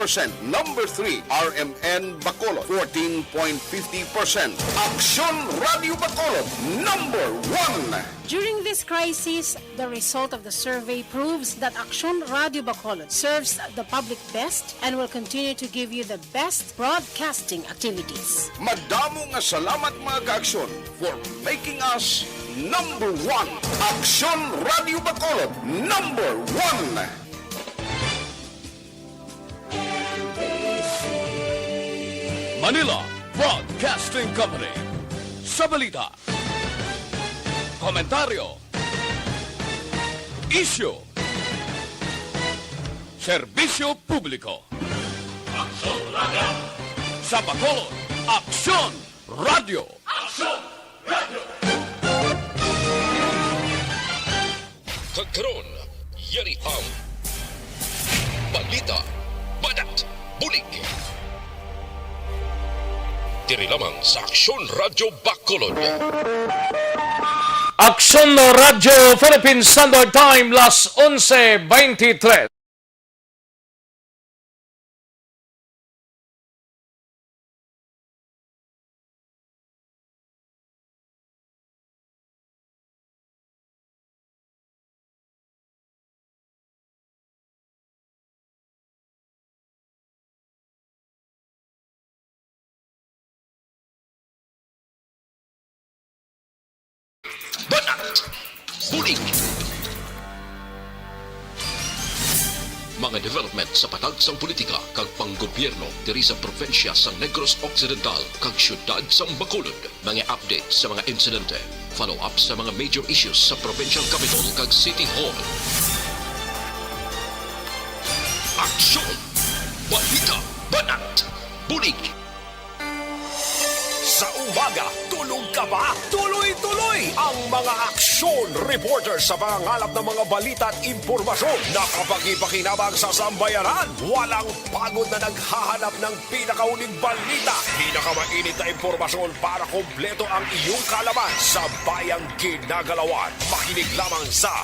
Number 3, RMN Bacolod, 14.50%. Aksyon Radio Bacolod, number 1. During this crisis, the result of the survey proves that Aksyon Radio Bacolod serves the public best and will continue to give you the best broadcasting activities. Madamo nga salamat mga ka-aksyon for making us number 1. Aksyon Radio Bacolod, number 1. Manila Broadcasting Company. Sa balita, komentaryo, issue, serbisyo publiko. Aksyon Radio. Sa Bacolod, Aksyon Radio. Aksyon Radio. Kagkaroon, yari ang balita, badat, bulig. Diri lamang sa Aksyon Radio Bacolod. Aksyon Radio Philippine Standard Time, las 11:23. Banat! Bulig! Mga development sa patagsang politika kag panggobyerno diri sa probinsya sa Negros Occidental kag syudad sa Bacolod. Mga update sa mga insidente, follow up sa mga major issues sa provincial capital kag city hall. Aksyon! Balita! Banat! Bulig! Sa umaga, tulog ka ba? Tuloy-tuloy ang mga aksyon reporter sa mga ngalap ng mga balita at impormasyon na kapag-ipakinabang sa sambayanan. Walang pagod na naghahanap ng pinakauling balita. Pinakamainit na impormasyon para kompleto ang iyong kalaman sa bayang kinagalawan. Makinig lamang sa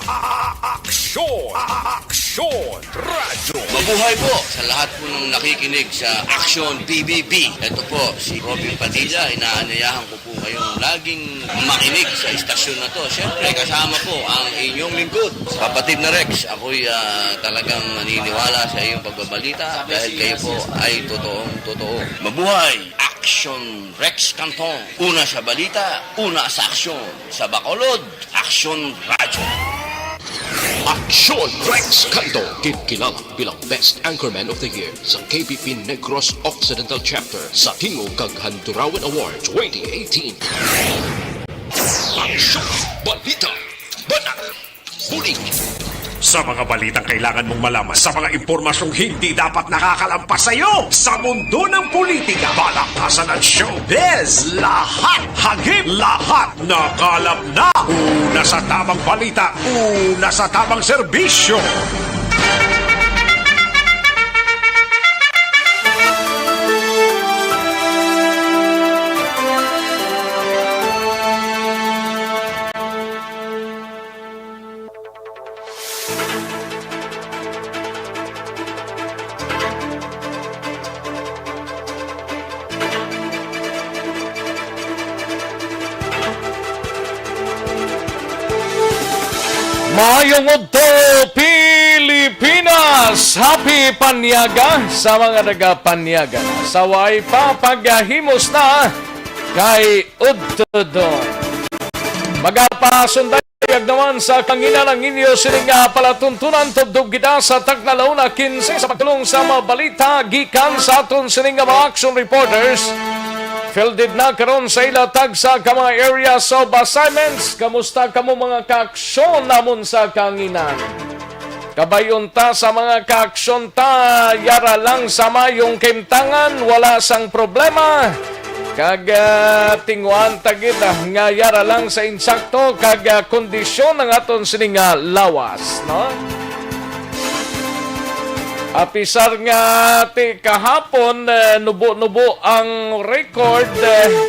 Aksyon! Aksyon Radio! Mabuhay po sa lahat po ng nakikinig sa Aksyon PBB. Ito po si Robin Padilla. Inaanyayahan ko po kayong laging makinig sa istasyon na to. Siyempre, kasama po ang inyong lingkod. Kapatid na Rex, ako'y talagang naniniwala sa iyong pagbabalita dahil kayo po ay totoong-totoo. Mabuhay! Aksyon Rex Canton. Una sa balita, una sa aksyon. Sa Bacolod, Aksyon Radio. Aksyon Rex Canto, kilala bilang Best Anchorman of the Year sa KPP Negros Occidental Chapter sa Tingog kag Handurawan Award 2018. Aksyon, balita, banat, bulig. Sa mga balitang kailangan mong malaman, sa mga impormasyong hindi dapat nakakalampas sa iyo, sa mundo ng politika, palakasan at showbiz, lahat hagip, lahat nakalap na. Una sa tamang balita, una sa tamang serbisyo. Maayong udto Pilipinas! Happy Panyaga sa mga nagapanyaga na. Saway pa paghahimos na kay udto. Magapasundayag naman sa kangina ng inyo sining palatuntunan tubdog kita sa Tagnalaw na 15 sa pagtulong sa mga balita gikan sa aton sining mga action reporters. Fielded na karon sa ilatag sa mga areas of assignments. Kamusta kamo mga kaaksyon namon sa kanginan? Kabayon ta sa mga kaaksyon ta, yara lang sa mayong kimtangan, wala sang problema. Kag tinguan tagid nga yara lang sa insakto kag kondisyon ng aton sining lawas, no? Apisar nga ti kahapon nubo-nubo ang record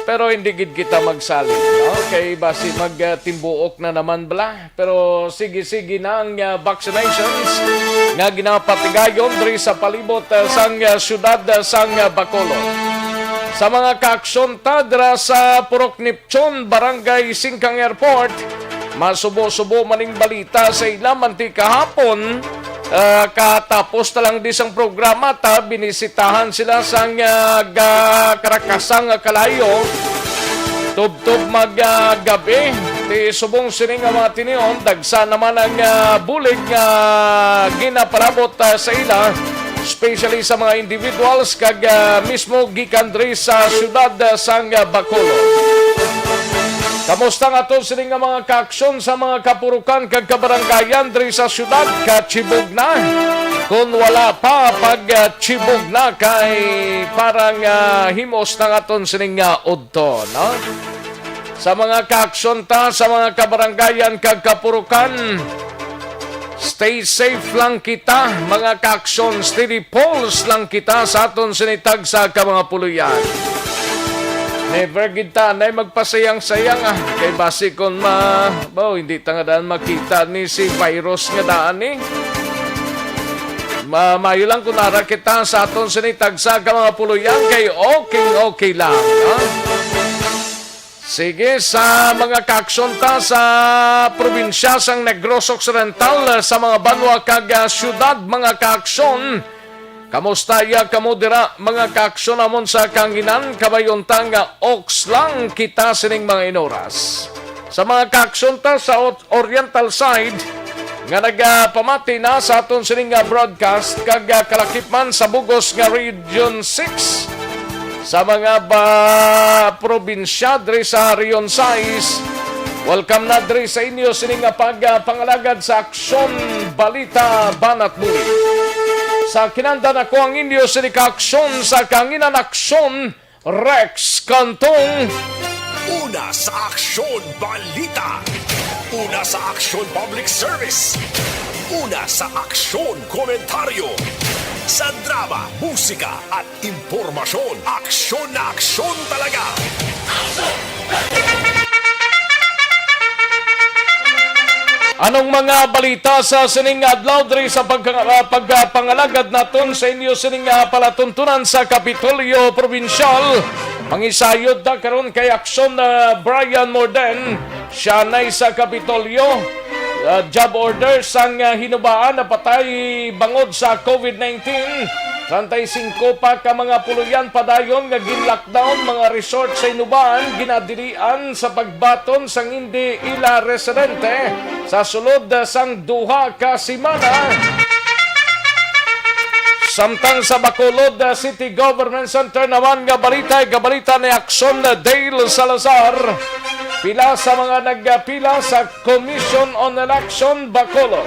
pero hindi gid kita magsalit. Okay, basi magtimbuok na naman bala. Pero sige-sige na ang vaccinations nga ginapatigayon diri sa palibot sang syudad sang Bacolod. Sa mga kaaksyon tadra sa Purok Nipchon, Barangay Singkang Airport, masubo-subo maning balita sa ilaman ti kahapon. Katapos na lang disang programa binisitahan sila sang karakasang kalayo tub-tub maggabi ti subong sining mga tinion dagsa naman ang bulig nga ginapalabot sa ila especially sa mga individuals kag mismo gikan diri sa syudad sang Bacolod. Kamusta nga to sining nga mga kaaksyon sa mga kapurukan kag kabaranggayan diri sa syudad katsibog na? Kung wala pa pag-tsibog na kay parang himos na nga ton sining nga udto, no? Sa mga kaaksyon sa mga kabaranggayan kag kapurukan, stay safe lang kita, mga kaaksyon, steady pulse lang kita sa aton sinitag sa mga puluyan. Never kita na magpasayang-sayang kay basi kon hindi tangadaan makita ni si virus nga daan mayo lang kung nara kita sa aton sinitag sa mga puluyan kay okay lang. Sige, sa mga kaaksyon sa probinsya sang Negros Occidental sa mga banwa kag syudad, mga kaaksyon, kamusta kamo dira mga kaaksyon namon sa kanginan kabayontang ox lang kita sining mga inoras. Sa mga kaaksyon sa oriental side nga nagpamati na sa aton sining broadcast kag kalakipman sa bugos nga Region 6 sa mga probinsya diri sa Region 6. Welcome na diri sa inyo sining pagpangalagad sa Aksyon Balita Banat Muli. Sa kinanda na ko ang inyo sa aksyon sa kanginan aksyon, Rex Cantong. Una sa Aksyon Balita. Una sa Aksyon Public Service. Una sa Aksyon Komentaryo. Sa drama, musika at impormasyon, aksyon na aksyon talaga. Anong mga balita sa sining adlaw diri sa pagpangalagad naton sa inyo sining palatuntunan sa Kapitolyo Provincial? Mangisayod na karon kay aksyon na Brian Morden, siya nay sa Kapitolyo. Job order sang hinubaan na patay bangod sa COVID-19. 35 pa ka mga puluyan padayon nga gin-lockdown mga resort sa Inubaan ginadilian sa pagbaton sang hindi ila residente sa sulod sang duha ka semana. Samtang sa Bacolod City Government Center naman nga balita ni Aksyon Dale Salazar. Pila sa mga nagpila sa Commission on Election Bacolod.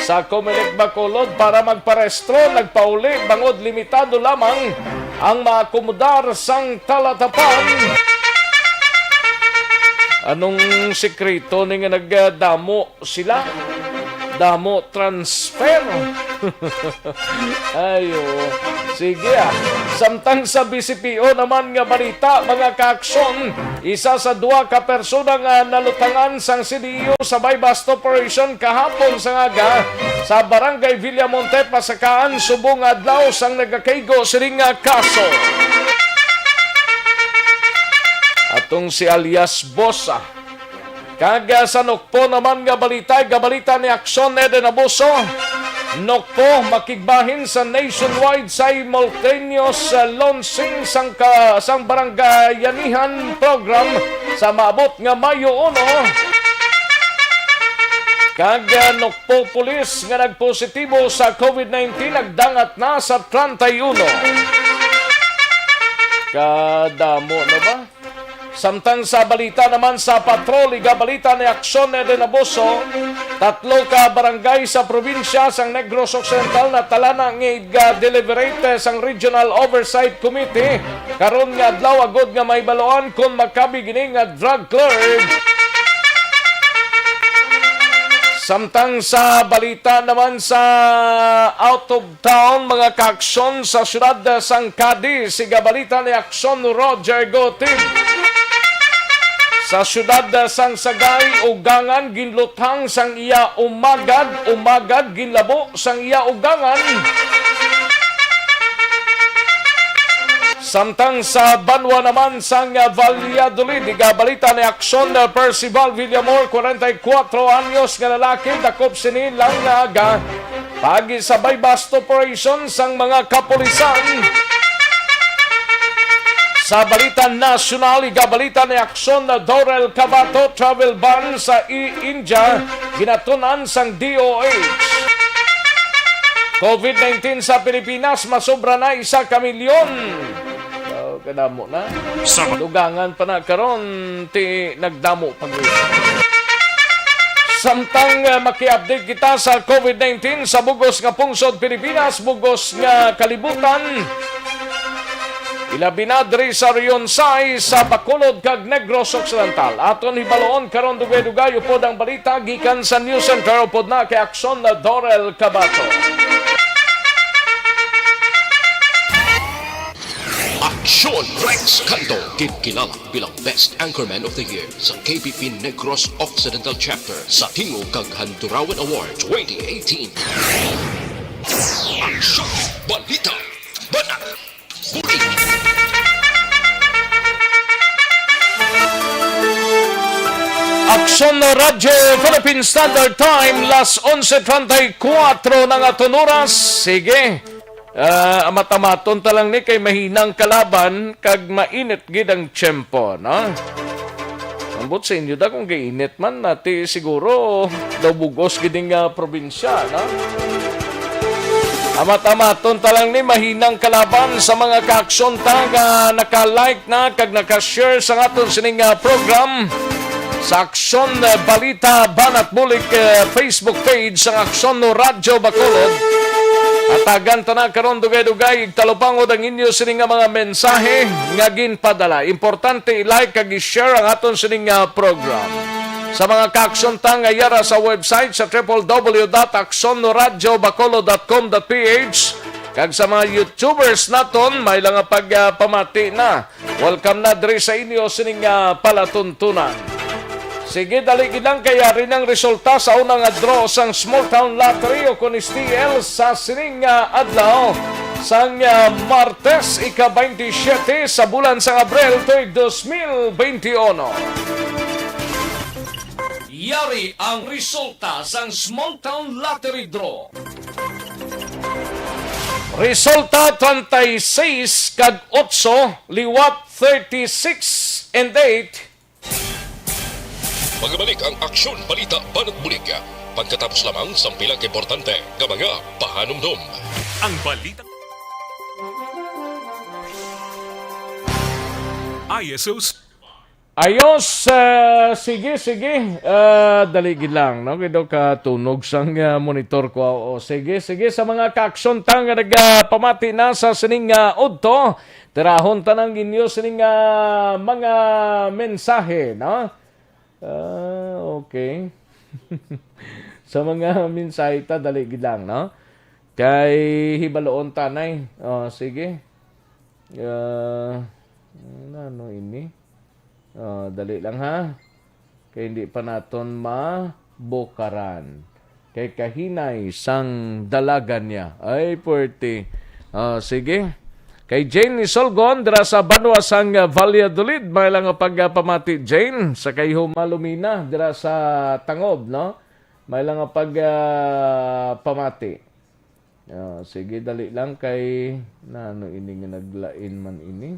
Sa Comelec Bacolod para magparestro, nagpauli, bangod limitado lamang ang maakomodar sang talatapan. Anong sekreto ni nga nagdamo sila? Damo transfer. Ayo. Sige Samtang sa BCPO naman nga balita, mga kaaksyon, isa sa duha ka persona nga nalutangan sang CDU sa bypass operation kahapon sa ngaga sa Barangay Villamonte, Pasakaan, subong adlaw sang nagakaygo sining nga kaso. Atong si alias Bosa. Kaga sa Nokpo naman nga balita ni Aksyon Eden Abuso. Nokpo makigbahin sa nationwide simultaneous launching sang barangayanihan program sa maabot nga Mayo 1. Kaga Nokpo Police nga nagpositibo sa COVID-19 nagdangat na sa 31. Kadamo na ba? Samtang sa balita naman sa patrol, balita ni Aksyon Eden Abuso, 3 ka barangay sa probinsya sang Negros Occidental na talana nga deliberate sang Regional Oversight Committee karon nga adlaw agod nga may baloan kung makabigini nga drug clerk. Samtang sa balita naman sa out of town, mga kaaksyon sa syudad sang Cadiz, siga balita ni Aksyon Roger Gotib. Sa syudad sang Sagay, ugangan ginluthang sang iya umagad ginlabo sang iya ugangan. Samtang sa Banwa naman sang Valladolid, igabalita ni Aksyon Percival Villamor, 44 anyos nga lalaki, dakop sini lang nga aga, pagi sa bypass operation sang mga kapulisan. Sa balita nasyonal, igabalita ni Aksyon Dorel Cabato, travel ban sa India, ginatunan sang DOH. COVID-19 sa Pilipinas, masobra na 1 milyon. Kadamo na. Dugangan pa na karon ti nagdamo pag Samtang maki-update kita sa COVID-19 sa bugos nga pungsod Pilipinas, bugos nga kalibutan. Ilabi na diri sa Rionsay sa Bacolod kag Negros Occidental. Aton hibaloon karon dugay-dugay upod ang balita gikan sa News Center upod na kay Aksyon Dorel Cabato. Aksyon Rex Canto, kilala bilang Best Anchorman of the Year sa KPP Negros Occidental Chapter sa Tingog kag Handurawan Award 2018. Aksyon Balita Banat Buri. Aksyon Radyo Philippine Standard Time, las 11:34 ng aton oras. Sige. Amatamaton talang ni kay mahinang kalaban kag mainit gid ang tiyempo, no? Ambot sa inyo da kung gainit man nati siguro daw bugos gid nga probinsya, no? Amatamaton talang ni mahinang kalaban sa mga kaaksyon nga naka-like na kag naka-share sa aton sining program sa Aksyon Balita Banat Bulik Facebook page sa Aksyon Radyo Bacolod. Atagan ta na karon dugay-dugay talupangod ang inyo sining mga mensahe nga ginpadala. Importante i-like kag i-share ang aton sining program. Sa mga kaaksyon nga yara sa website sa www.aksonradiobacolod.com.ph kag sa mga YouTubers naton may lang pagpamati na. Welcome na diri sa inyo sining palatuntunan. Sige, daligid lang kaya rin ang resulta sa unang draw sang Small Town Lottery o kung STL sa sining adlaw sang Martes, ika-27 sa bulan sang Abril tuig 2021. Yari ang resulta sang Small Town Lottery Draw. Resulta 36 kag 8, liwat 36 and 8. Magbalik ang Aksyon Balita Banat Bulig. Pagkatapos lamang sa pilang importante nga mga pahanumdum. Ang balita ISOs. Ayos, sige. Daligid lang, no? Kaya ka tunog sang monitor ko. Sige, sa mga kaaksyon nga nagpamati na sa sining udto. Tirahon tanang inyo sining mga mensahe, no? Okay. Sa mga mensahe ta, daligid lang, no? Kay hibaloon tanay. Sige. Ano ini? Dali lang ha. Kay hindi pa naton mabukaran. Kay kahinay sang dalagan niya. Ay, puwerte. Sige. Kay Jane ni Solgon, dira sa Banwa sang Valladolid, may lang pagpamati Jane. Sa kay Humalumina, dira sa Tangob, no? May lang pamati. Sige, dali lang kay ano ini nga naglain man ini.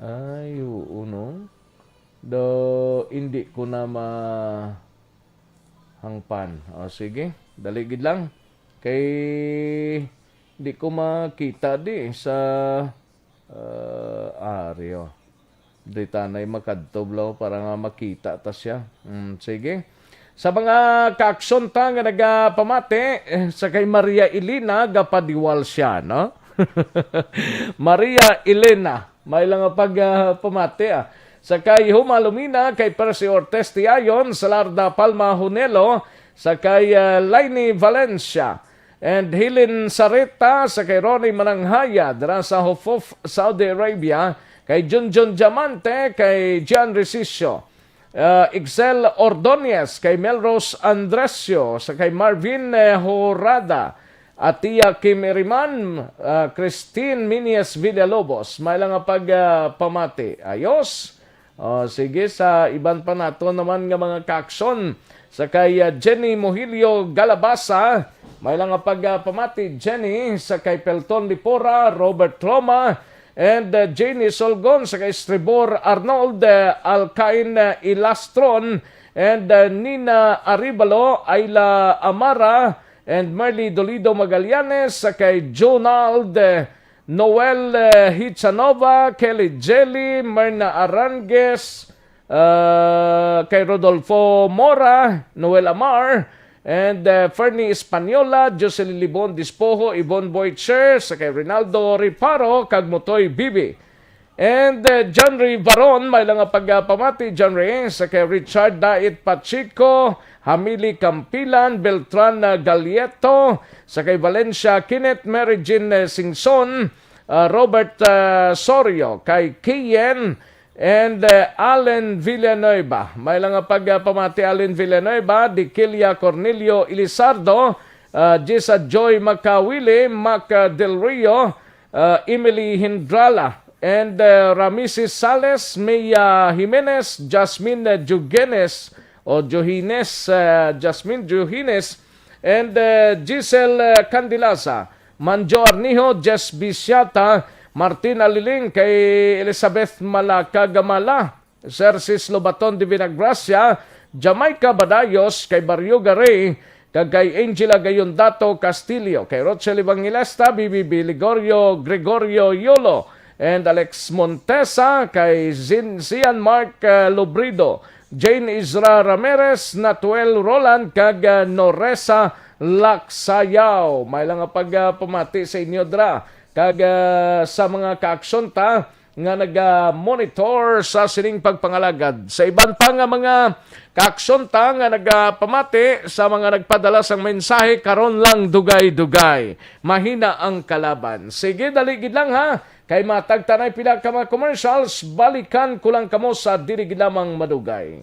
Ay, no? Hindi ko na hangpan. Sige, daligid lang. Kay di ko makita sa aryo. Di tanay makadtoblaw para nga makita ta siya. Sige. Sa mga kaaksyon nga nagpamati, sa kay Maria Elena, gapadiwal siya, no? Maria Elena, may lang pagpamati sakay Humalumina kay Percy Ortez Tiayon, Salarda Palma Hunelo, sakay Laini Valencia, and Hilin Sarita sakay Ronnie Mananghaya dira sa Hufuf, Saudi Arabia, kay Junjun Diamante, kay Gian Recicio, Excel Ordonez, kay Melrose Andresio, sakay Marvin Horada, Atia Kim Iriman, Christine Minias Villalobos. May lang nga pagpamati. Ayos. Sige, sa iban pa nato naman nga mga kaakson. Sa kay Jenny Mohilio Galabasa, may lang nga pagpamati. Jenny, sa kay Pelton Lipora, Robert Roma, and Janie Solgon, sa kay Stribor Arnold, Alcain Ilastron, and Nina Aribalo, Ayla Amara, and Marley Dolido Magallanes, sa kay Jonald Noel Hitchanova, Kelly Jelly, Myrna Arangues, kay Rodolfo Mora, Noel Amar, and Fernie Española, Jocelyn Libon Dispojo, Yvonne Boycher, sa kay Rinaldo Riparo, kag Motoy Bibi. And John Ray Varon, may lang pagpamati, John Ray, sa kay Richard Dait Pachico, Hamili Campilan, Beltran Galieto, sa kay Valencia Kenneth, Mary Jean Singson, Robert Sorio, kay Kiyen, and Allen Villanueva. May lang pagpamati Allen Villanueva, Dikilia Cornelio Ilisardo, Jessa Joy Macawili, Mac Del Rio, Emily Hindrala, and Ramisis Sales, Mia Jimenez, Jasmine Jugenes, o Johines, Jasmine Johines, and Giselle Candilaza, Manjo Arnijo, Jess Bisiata, Martin Aliling, kay Elizabeth Malakagamala, Sersis Lobaton de Vinagracia, Jamaica Badayos, kay Barrio Garay, kay Angela Gayondato Castillo, kay Rochelle Evangelista, BBB Ligorio Gregorio Yolo, and Alex Montesa, kay Zian Mark Lobrido, Jane Isra Ramirez, Natuel Roland, kag Noresa Laksayaw. May lang pagpamati sa inyo dra. Kag sa mga kaaksyon ta nga nag-monitor sa sining pagpangalagad. Sa iban pa nga mga kaaksyon ta nga nagpamati sa mga nagpadala sang mensahe, karon lang dugay-dugay. Mahina ang kalaban. Sige, daligid lang ha. Kay matagtanay pila ka mga commercials, balikan ko lang kamo sa dili lamang madugay.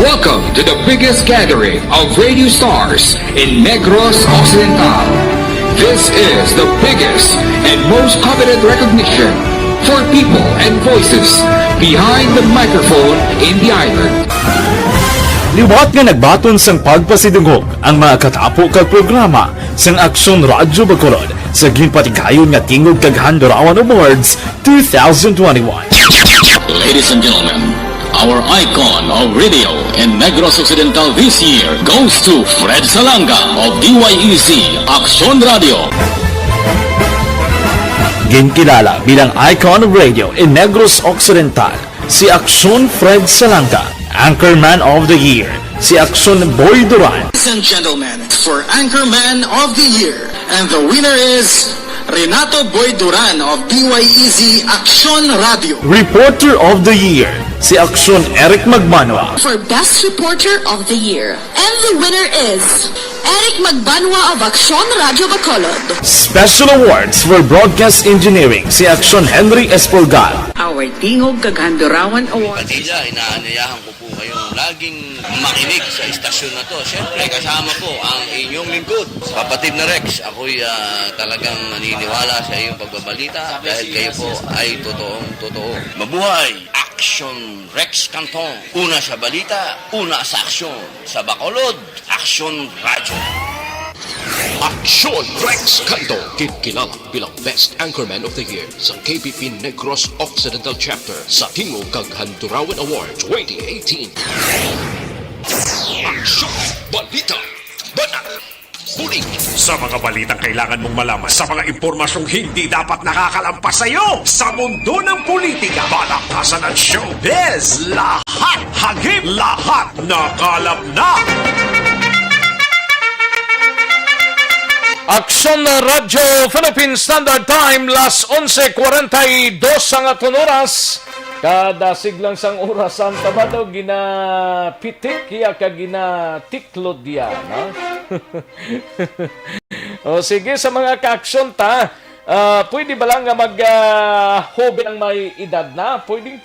Welcome to the biggest gathering of radio stars in Negros Occidental. This is the biggest and most coveted recognition for people and voices behind the microphone in the island. Liwat nga nagbaton sang pagpasidungog ang mga katapo kag programa sang Aksyon Radyo Bacolod sa ginpatigayon nga Tingog kag Handurawan Awards 2021. Ladies and gentlemen, our icon of radio in Negros Occidental this year goes to Fred Salanga of DYEC Aksyon Radio. Ginkilala bilang icon of radio in Negros Occidental, si Aksyon Fred Salanga. Anchorman of the Year, si Aksyon Boy Duran. Ladies and gentlemen, for Anchorman of the Year, and the winner is Renato Boy Duran of DYEC Aksyon Radio. Reporter of the Year, si Aksyon Eric Magmanwa. For Best Reporter of the Year. And the winner is Eric Magbanwa of Aksyon Radio Bacolod. Special awards for broadcast engineering, si Aksyon Henry Espolgar. Our Tingog kag Handurawan Award. Padilla, inaanyayahan ko po kayong laging makinig sa istasyon na to. Siyempre, kasama po ang inyong lingkod. Kapatid na Rex, ako'y talagang naniniwala sa iyong pagbabalita dahil kayo po ay totoong-totoo. Mabuhay! Aksyon Rex Canton. Una sa balita, una sa aksyon. Sa Bacolod, Aksyon Radyo. Aksyon Rex Canto, kilala bilang Best Anchorman of the Year sa KBP Negros Occidental Chapter sa Tingog kag Handurawan Awards 2018. Aksyon Balita Banat. Huling, Sa mga balitang kailangan mong malaman, sa mga impormasyong hindi dapat nakakalampas sa iyo, sa mundo ng politika, balakasan at showbiz, lahat hagip, lahat nakalap na. Aksyon na Radyo Philippine Standard Time, las 11:42 ang atong oras. Kada siglang sang oras ang tabado ginapitik ya ka ginatiklod ya, no? O sige, sa mga ka-aksyon ta, pwede ba lang nga mag-hobby ang may edad na? Pwede.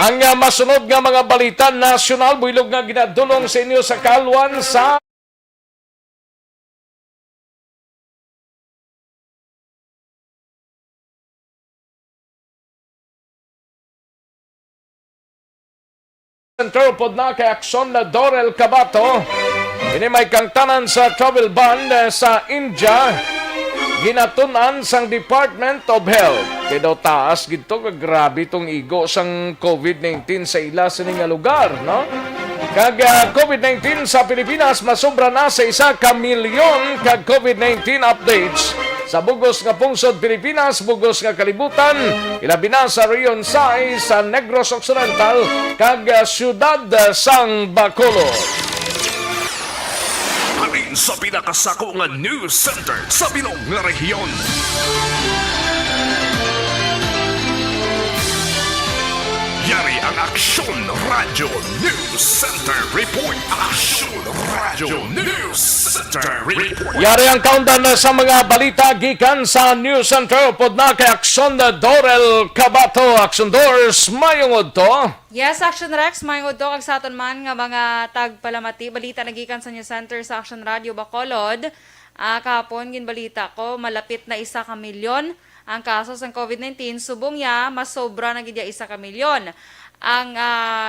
Ang masunod nga mga balita nasyonal, builog nga ginadulong sa inyo sa kalwan sa Center pod na kay Aksyon na Dorel Cabato. Ini may kangtanan sa travel ban sa India. Ginatunan sang Department of Health. Kaya daw taas gito ka grabe tong igo sang COVID-19 sa ila sa nga lugar, no? Kag COVID-19 sa Pilipinas masobra na sa 1 milyon kag COVID-19 updates sa bugos nga pungsod Pilipinas, bugos nga kalibutan, ilabi na sa Rion Sai sa Negros Occidental kag siyudad sang Bacolod. Amin sa pinakasako nga news center sa bilog nga rehiyon. Yari ang Aksyon Radio News Center Report. Aksyon Radio News Center Report. Yari ang countdown sa mga balita gikan sa News Center pod na kay Aksyon na Dorel Cabato. Aksyon Doors, mayungod to. Yes, Action Rex, mayong udto kag sa aton man nga mga tagpalamati. Balita nagikan sa News Center sa Action Radio Bacolod. Kahapon ginbalita ko, malapit na 1 milyon ang kaso sa COVID-19. Subong ya, mas sobra na gidya 1 milyon. Ang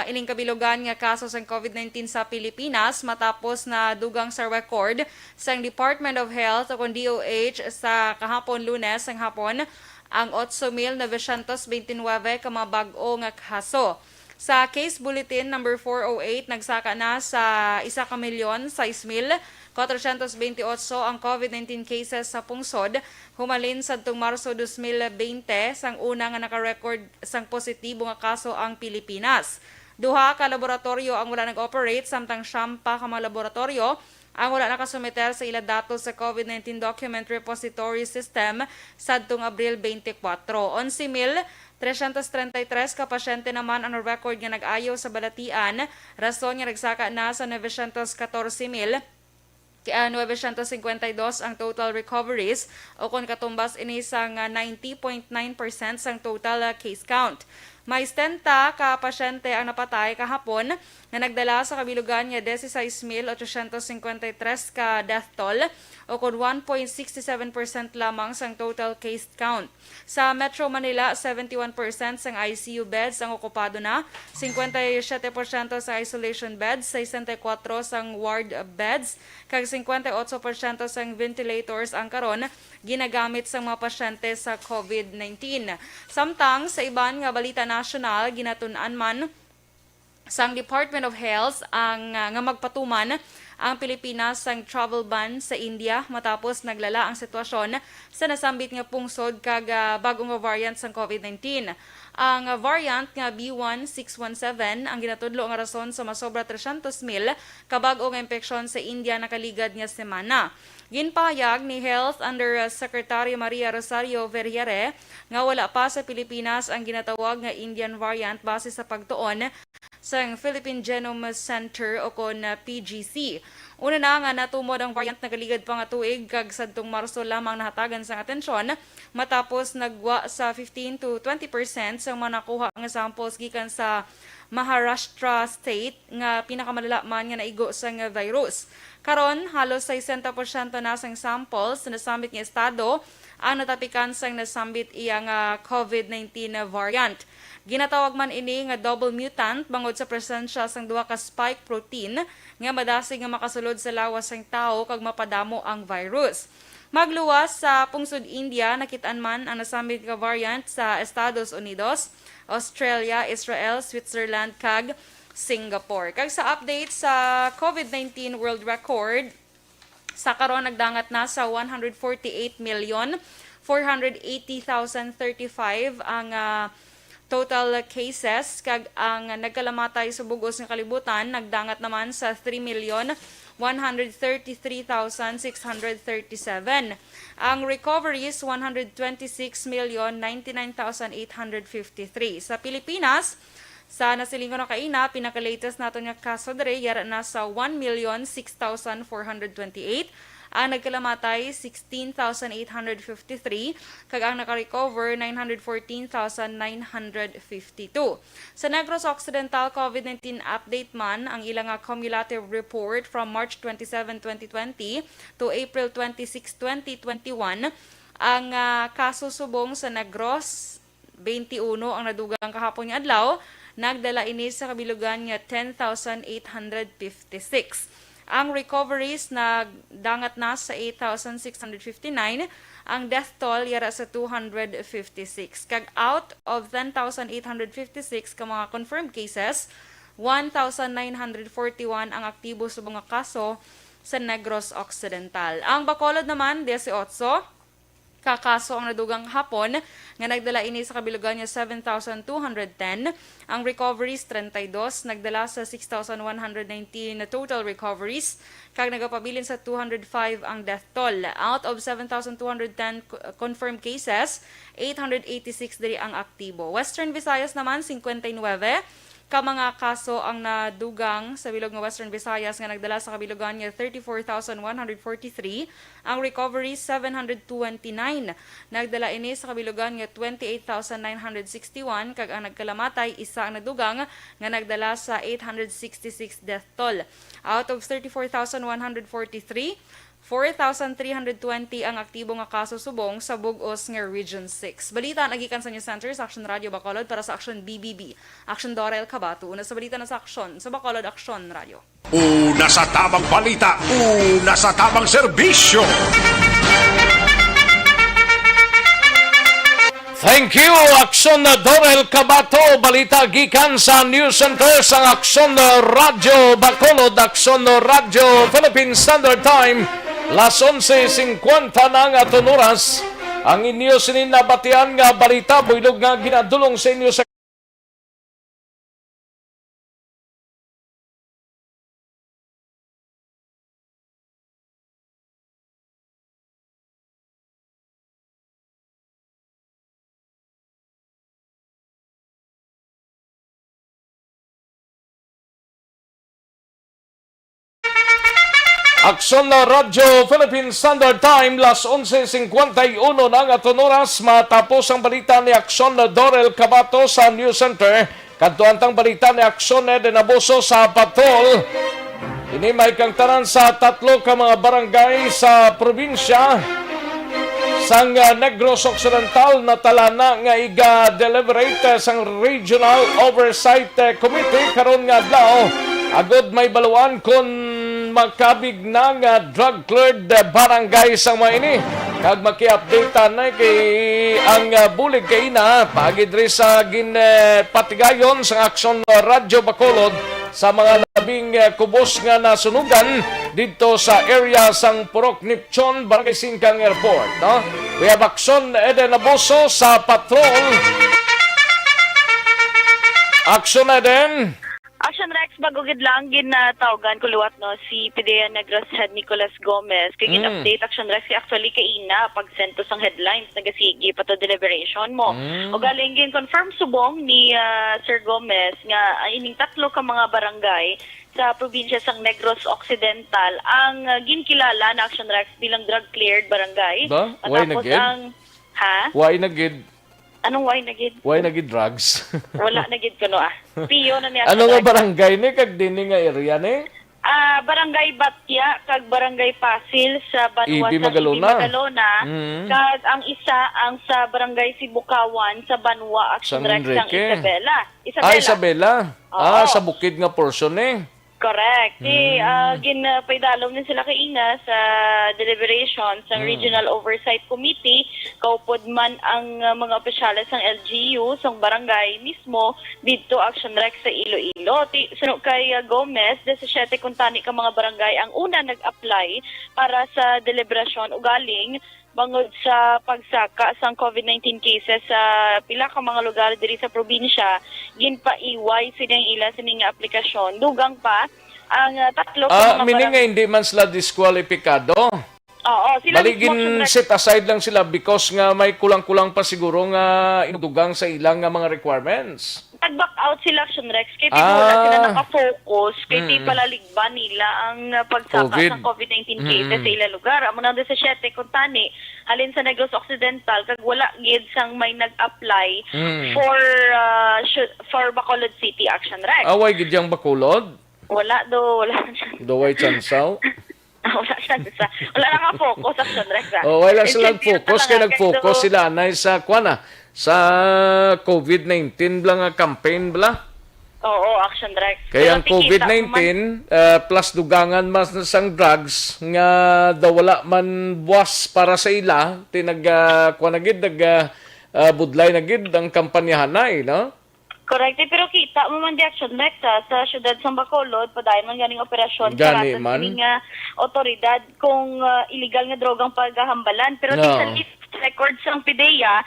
ining kabilugan nga kaso sa COVID-19 sa Pilipinas matapos na dugang sa record sa Department of Health o DOH sa kahapon Lunes ang hapon ang 8,929 ka mga bag-o nga kaso. Sa case bulletin number 408, nagsaka na sa 1 milyon 6,428 ang COVID-19 cases sa pungsod. Humalin sa Marso 2020 sang una nga naka-record sang positibo nga kaso ang Pilipinas. Duha ka laboratorio ang wala nag-operate, samtang 9 ka mga laboratorio ang wala nakasumiter sa ila datos sa COVID-19 Document Repository System sadtong Abril 24. 11,333 ka pasyente naman ang record nga nag-ayaw sa balatian, rason nga nagsaka na sa 914,952 ang total recoveries o kung katumbas ini sang 90.9% sang total case count. May 10 ka pasyente ang napatay kahapon na nagdala sa kabilugan nga 16,853 ka death toll o kung 1.67% lamang sang total case count. Sa Metro Manila, 71% sang ICU beds ang okupado na, 57% sa isolation beds, 64% sang ward beds, kag 58% sang ventilators ang karon ginagamit sa mga pasyente sa COVID-19. Samtang sa iban nga balita nasyonal, ginatun-an man sang Department of Health ang nga magpatuman ang Pilipinas sang travel ban sa India matapos naglala ang sitwasyon sa nasambit nga pungsod kag bagong nga variant sang COVID-19. Ang variant nga B1617 ang ginatudlo nga rason sa masobra 300,000 kabag-o nga impeksyon sa India nakaligad nga semana. Ginpahayag ni Health Undersecretary Maria Rosario Verriere nga wala pa sa Pilipinas ang ginatawag nga Indian variant base sa pagtuon sa Philippine Genome Center o kon PGC. Una na nga natumod ang variant nagaligad pa nga tuig kag sadtong Marso lamang nahatagan sa atensyon matapos nagwa sa 15 to 20% sa mga nakuha nga samples gikan sa Maharashtra state nga pinakamalala man nga naigo sa nga virus. Karon halos 60% na sang samples sa nasambit nga estado ang natapikan sang nasambit iya nga COVID-19 variant. Ginatawag man ini nga double mutant bangod sa presensya sang duha ka spike protein nga madasig nga makasulod sa lawas sang tao kag mapadamo ang virus. Magluwas sa pungsod India, nakitaan man ang nasambit nga variant sa Estados Unidos, Australia, Israel, Switzerland kag Singapore. Kag sa update sa COVID-19 world record, sa karon nagdangat na sa 148,480,035 ang total cases kag ang nagkalamatay sa bugos ng kalibutan nagdangat naman sa 3,133,637. Ang recoveries 126,099,853. Sa Pilipinas, sa nasilingon na kaina, pinaka-latest nato nga kaso dere yara na sa 1,006,428. Ang nagkalamatay 16,853 kag ang naka-recover 914,952. Sa Negros Occidental COVID-19 update man ang ilang cumulative report from March 27, 2020 to April 26, 2021 ang kaso subong sa Negros 21 ang nadugang kahapon nga adlaw nagdala ini sa kabilugan nga 10,856. Ang recoveries na dangat na sa 8,659, ang death toll yara sa 256. Kag out of 10,856 ka mga confirmed cases, 1,941 ang aktibo sa mga kaso sa Negros Occidental. Ang Bacolod naman, 18, kakaso ang nadugang hapon nga nagdala ini sa kabilugan niya 7,210. Ang recoveries 32 nagdala sa 6,119 na total recoveries kag nagapabilin sa 205 ang death toll. Out of 7,210 confirmed cases, 886 diri ang aktibo. Western Visayas naman 59 ka mga kaso ang nadugang sa bilog ng Western Visayas nga nagdala sa kabilugan niya 34,143. Ang recovery 729. Nagdala ini sa kabilugan niya 28,961 kag ang nagkalamatay isa ang nadugang nga nagdala sa 866 death toll. Out of 34,143, 4,320 ang aktibo nga kaso subong sa bug-os nga Region 6. Balita nagikan sa News Center sa Action Radio Bacolod para sa Action BBB. Action Dorel Cabato. Una sa balita na sa Action sa Bacolod Action Radio. Una sa tamang balita, una sa tamang serbisyo. Thank you, Action Dorel Cabato. Balita gikan sa News Center sa Action Radio Bacolod, Action Radio Philippine Standard Time. Las 11:50 na nga tunuras. Ang inyo sininabatian nga balita builog nga ginadulong sa inyo sa Action na Radio Philippine Standard Time, las 11:51 na nga tunuras matapos ang balita ni Action na Dorel Cabato sa News Center. Kadtuantang balita ni Action na Denaboso sa Patol. Inimay kang tanan sa 3 ka mga barangay sa probinsya sang Negros Occidental na talana nga iga-deliberate sang Regional Oversight Committee karon nga adlaw. Agod may baluan kon makabig na nga drug-cleared barangay sa mga ini. Kag maki-update na kay ang bulig kay ina pagi diri sa patigayon sa Aksyon Radyo Bacolod sa mga labing kubos nga nasunugan dito sa area sang Purok Nipchon, Barangay Singkang Airport. No? We have Aksyon Eden Abuso sa patrol. Aksyon Eden. Action Rex, bago gid lang ginatawagan ko luwat no si PDEA Negros Head Nicolas Gomez kay gin-update Action Rex actually kay ina pag-send to sang headlines nagasigi pa to deliberation mo. O galing gin-confirm subong ni Sir Gomez nga ining tatlo ka mga barangay sa probinsya sang Negros Occidental ang ginkilala na Action Rex bilang drug cleared barangay. Ba? Why na gid? Why na gid? Anong why na gid? Why na gid drugs? Wala na gid kuno Piyo na niya. Ano nga barangay ni kag dinhi nga area ni? Barangay Batya kag Barangay Pasil sa Banwa sa Magalona. Kag ang isa ang sa Barangay Sibukawan sa Banwa Action Rex ng Isabela. Isabela. Sa bukid nga portion eh. Correct. Ginapaydalaw din sila kay ina sa deliberation sa Regional Oversight Committee. Kaupod man ang mga opisyalis ng LGU sa barangay mismo dito Action Rex sa Iloilo. Sunod kay Gomez, 17 kuntani ka mga barangay ang una nag-apply para sa deliberasyon ugaling bangod sa pagsaka sang COVID-19 cases sa pila ka mga lugar diri sa probinsya, ginpaiway silang ila sining aplikasyon. Dugang pa ang tatlo ka mga meaning nga hindi man sila diskwalipikado. Oo, sila baligin set aside lang sila because nga may kulang-kulang pa siguro nga inudugang sa ilang nga mga requirements. Nag-back out sila Action Rex kaya wala sila nakafocus kaya di palaligban nila ang pagsaka ng COVID-19 cases sa ilang lugar. Amo nang 17 kuntani halin sa Negros Occidental kag wala gid sang may nag-apply for Bacolod City Action Rex. Away gid yang Bacolod? Wala Daway chansaw. Wala na focus Action Rex. Wala sila focus kay nag-focus sila na sa sa COVID-19 bla nga campaign bla. Oo, Action Rex. Kaya ang COVID-19 plus dugangan mas sang drugs nga daw wala man buwas para sa ila tinag budlay na gid ang kampanyahan na no? Correct. Pero kita mo man di Action Rex sa syudad sa Bacolod, padayon man ganing operasyon sa sining otoridad kung illegal nga drogang paghahambalan. Pero sa list records ang PDEA,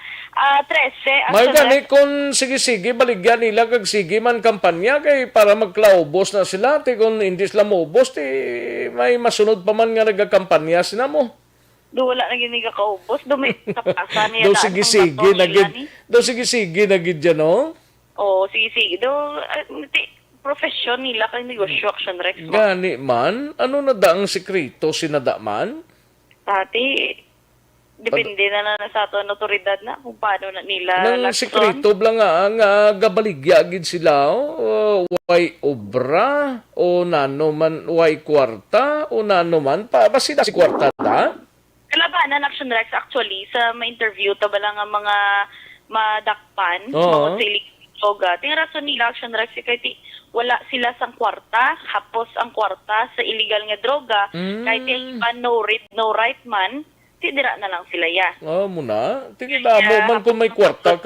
13. May gani kung sige-sige, baligyan nila kag sige man kampanya kay para magklaubos na sila. Kung hindi sila maubos, may masunod pa man nga nagakampanya sila mo. Wala na gini kaubos. May kapasa niya. Do sige-sige na gid dyan, no? Oo, sige. Profesyon nila kay negosyo Action Rex. Gani man? Ano na daang sekreto sinada man? Depende na sa ato ang otoridad na kung paano na nila nang sekreto blang nga gabaligya gid sila way obra o nano man way kwarta o nano man basi na si kwarta da? Kalabanan Action Rex actually sa ma-interview ta bala nga mga madakpan mga silik droga. Rason nila Action Rex kay wala sila sang kwarta, hapos ang kwarta sa illegal nga droga. Kahit no read no right man, tidira na lang sila ya. Muna. Tingila mo man kung may kwarta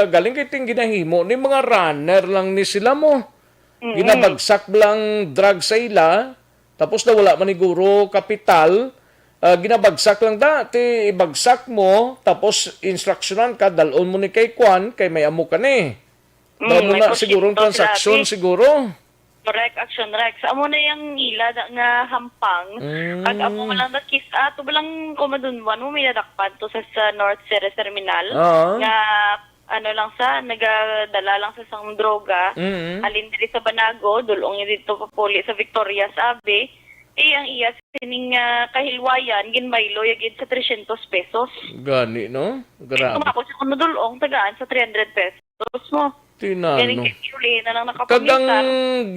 galing kay ting ginahimo ni mga runner lang ni sila mo. Ginabagsak lang drug sa ila, tapos na wala man ni guro kapital, ginabagsak lang dati, ibagsak mo, tapos instructionan ka, dalon mo ni kay Kwan, kay may amo ka ni. Daw mo na sigurong transaksyon siguro. Correct, Action Rex. Amo na yung ila nga hampang. Kag amo man lang nakis ato balang komadunwan mo may nadakpan to sa North Ceres Terminal. Nga ano lang sa nagadala lang sa sang droga. Alin diri sa Banago, dulong dito papuli sa Victoria sabi. Ang iya sining kahilwayan ginbaylo yagid sa 300 pesos. Gani no? Grabe. Ako sa kunudulong tagaan sa 300 pesos mo. Tinano. Kagang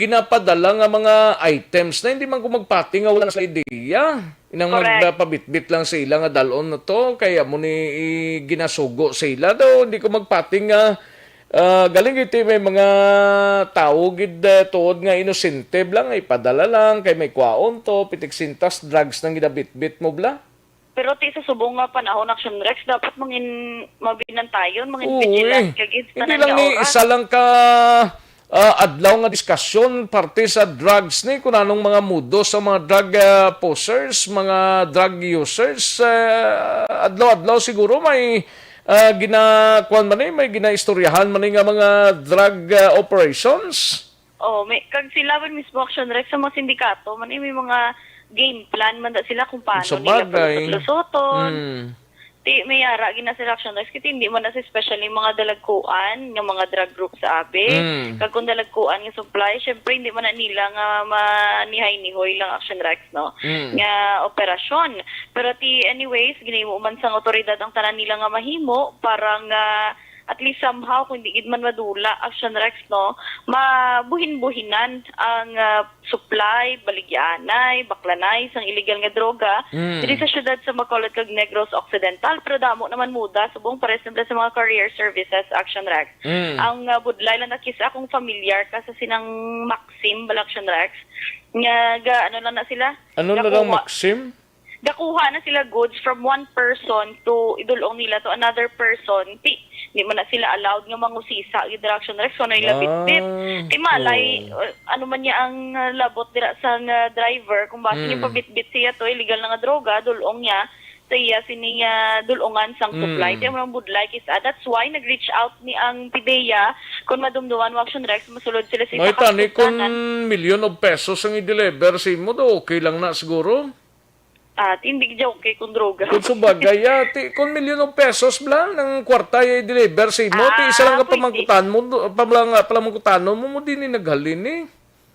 ginapadala nga mga items na hindi man ko magpati nga wala sa ideya. Inang magpabitbit lang sa ila nga dalon na to. Kaya mo ni ginasugo sa ila daw. Hindi ko magpati nga galing ito may mga tao gid tuod nga inosente lang. Ipadala lang. Kay may kwaon to. Pitiksintas drugs nang ginabitbit mo bla. pero ti sa subong nga panahon Action Rex dapat mabinantayon, Oo, vigilant kagid sa Hindi lang ni isa lang ka adlaw nga diskusyon parte sa drugs ni kung anong mga mudo sa mga drug posers, mga drug users. Adlaw-adlaw siguro may ginakuan man may ginaistoryahan man nga mga drug operations. Oh, may kag sila mismo Action Rex sa mga sindikato, may mga game plan man da sila kung paano Sa nila bagay. lusoton. Ti may ara gina sila Action Rex kiti hindi man na especially mga dalagkuan nga mga drug group sa abi. Kag kung dalagkuan nga supply, syempre hindi man na nila nga manihay-nihoy lang Action Rex no. Nga operasyon. Pero ti anyways ginahimo man sang otoridad ang tanan nila nga mahimo para nga at least somehow, kung hindi man madula, Action Rex, no, mabuhin-buhinan ang supply, baligyanay, baklanay, sang illegal nga droga. Dili sa syudad sa Bacolod kag Negros Occidental, pero damo naman muda, subong pares na sa mga career services, Action Rex. Ang budlay lang nakisa akong familiar ka sa sinang Maxim, Action Rex, nga ano lang na sila? Ano na lang Maxim? Dakuha na sila goods from one person to idulong nila to another person. Di man na sila allowed nga mangusisa yung Action Rex so nila bit-bit. Malay ano man niya ang labot dira sa driver kung bakit niya pabit-bit siya to illegal na nga droga dulong niya sa iya siniya dulongan sang supply. Di man budlay kisa. That's why nag-reach out ni ang PIDEA kung madumduman mo Action Rex masulod sila sa may tani kung million of pesos ang i-deliver si mo do okay lang na siguro. Hindi joke kay kung droga. Kung subagay, kung milyon ng pesos blang ng kwarta ay deliver sa imo, isa lang ka pamangkutan mo, palamangkutan mo din naghalin eh.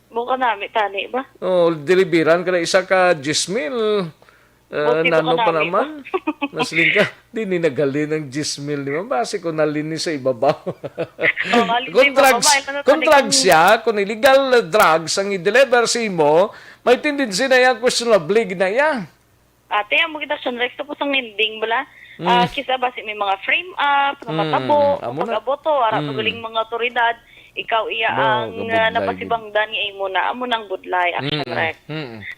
Mukha namin, tani ba? Deliveran ka na isa ka 10,000. Nano pa naman? Nasling ka, di ni naghalin ng 10,000, di ba? Basi ko nalinis sa ibabaw. Kung drugs siya, kung illegal drugs ang i-deliver sa imo, may tendency na yan, questionable na yan. Ate, ang mga Action Rex, tapos ang ending bala. Kisa ba may mga frame up, nga matabo, pag-aboto, magaling mga otoridad, ikaw iya ang napasibangdan nga imo na, amo nang budlay, Action Rex.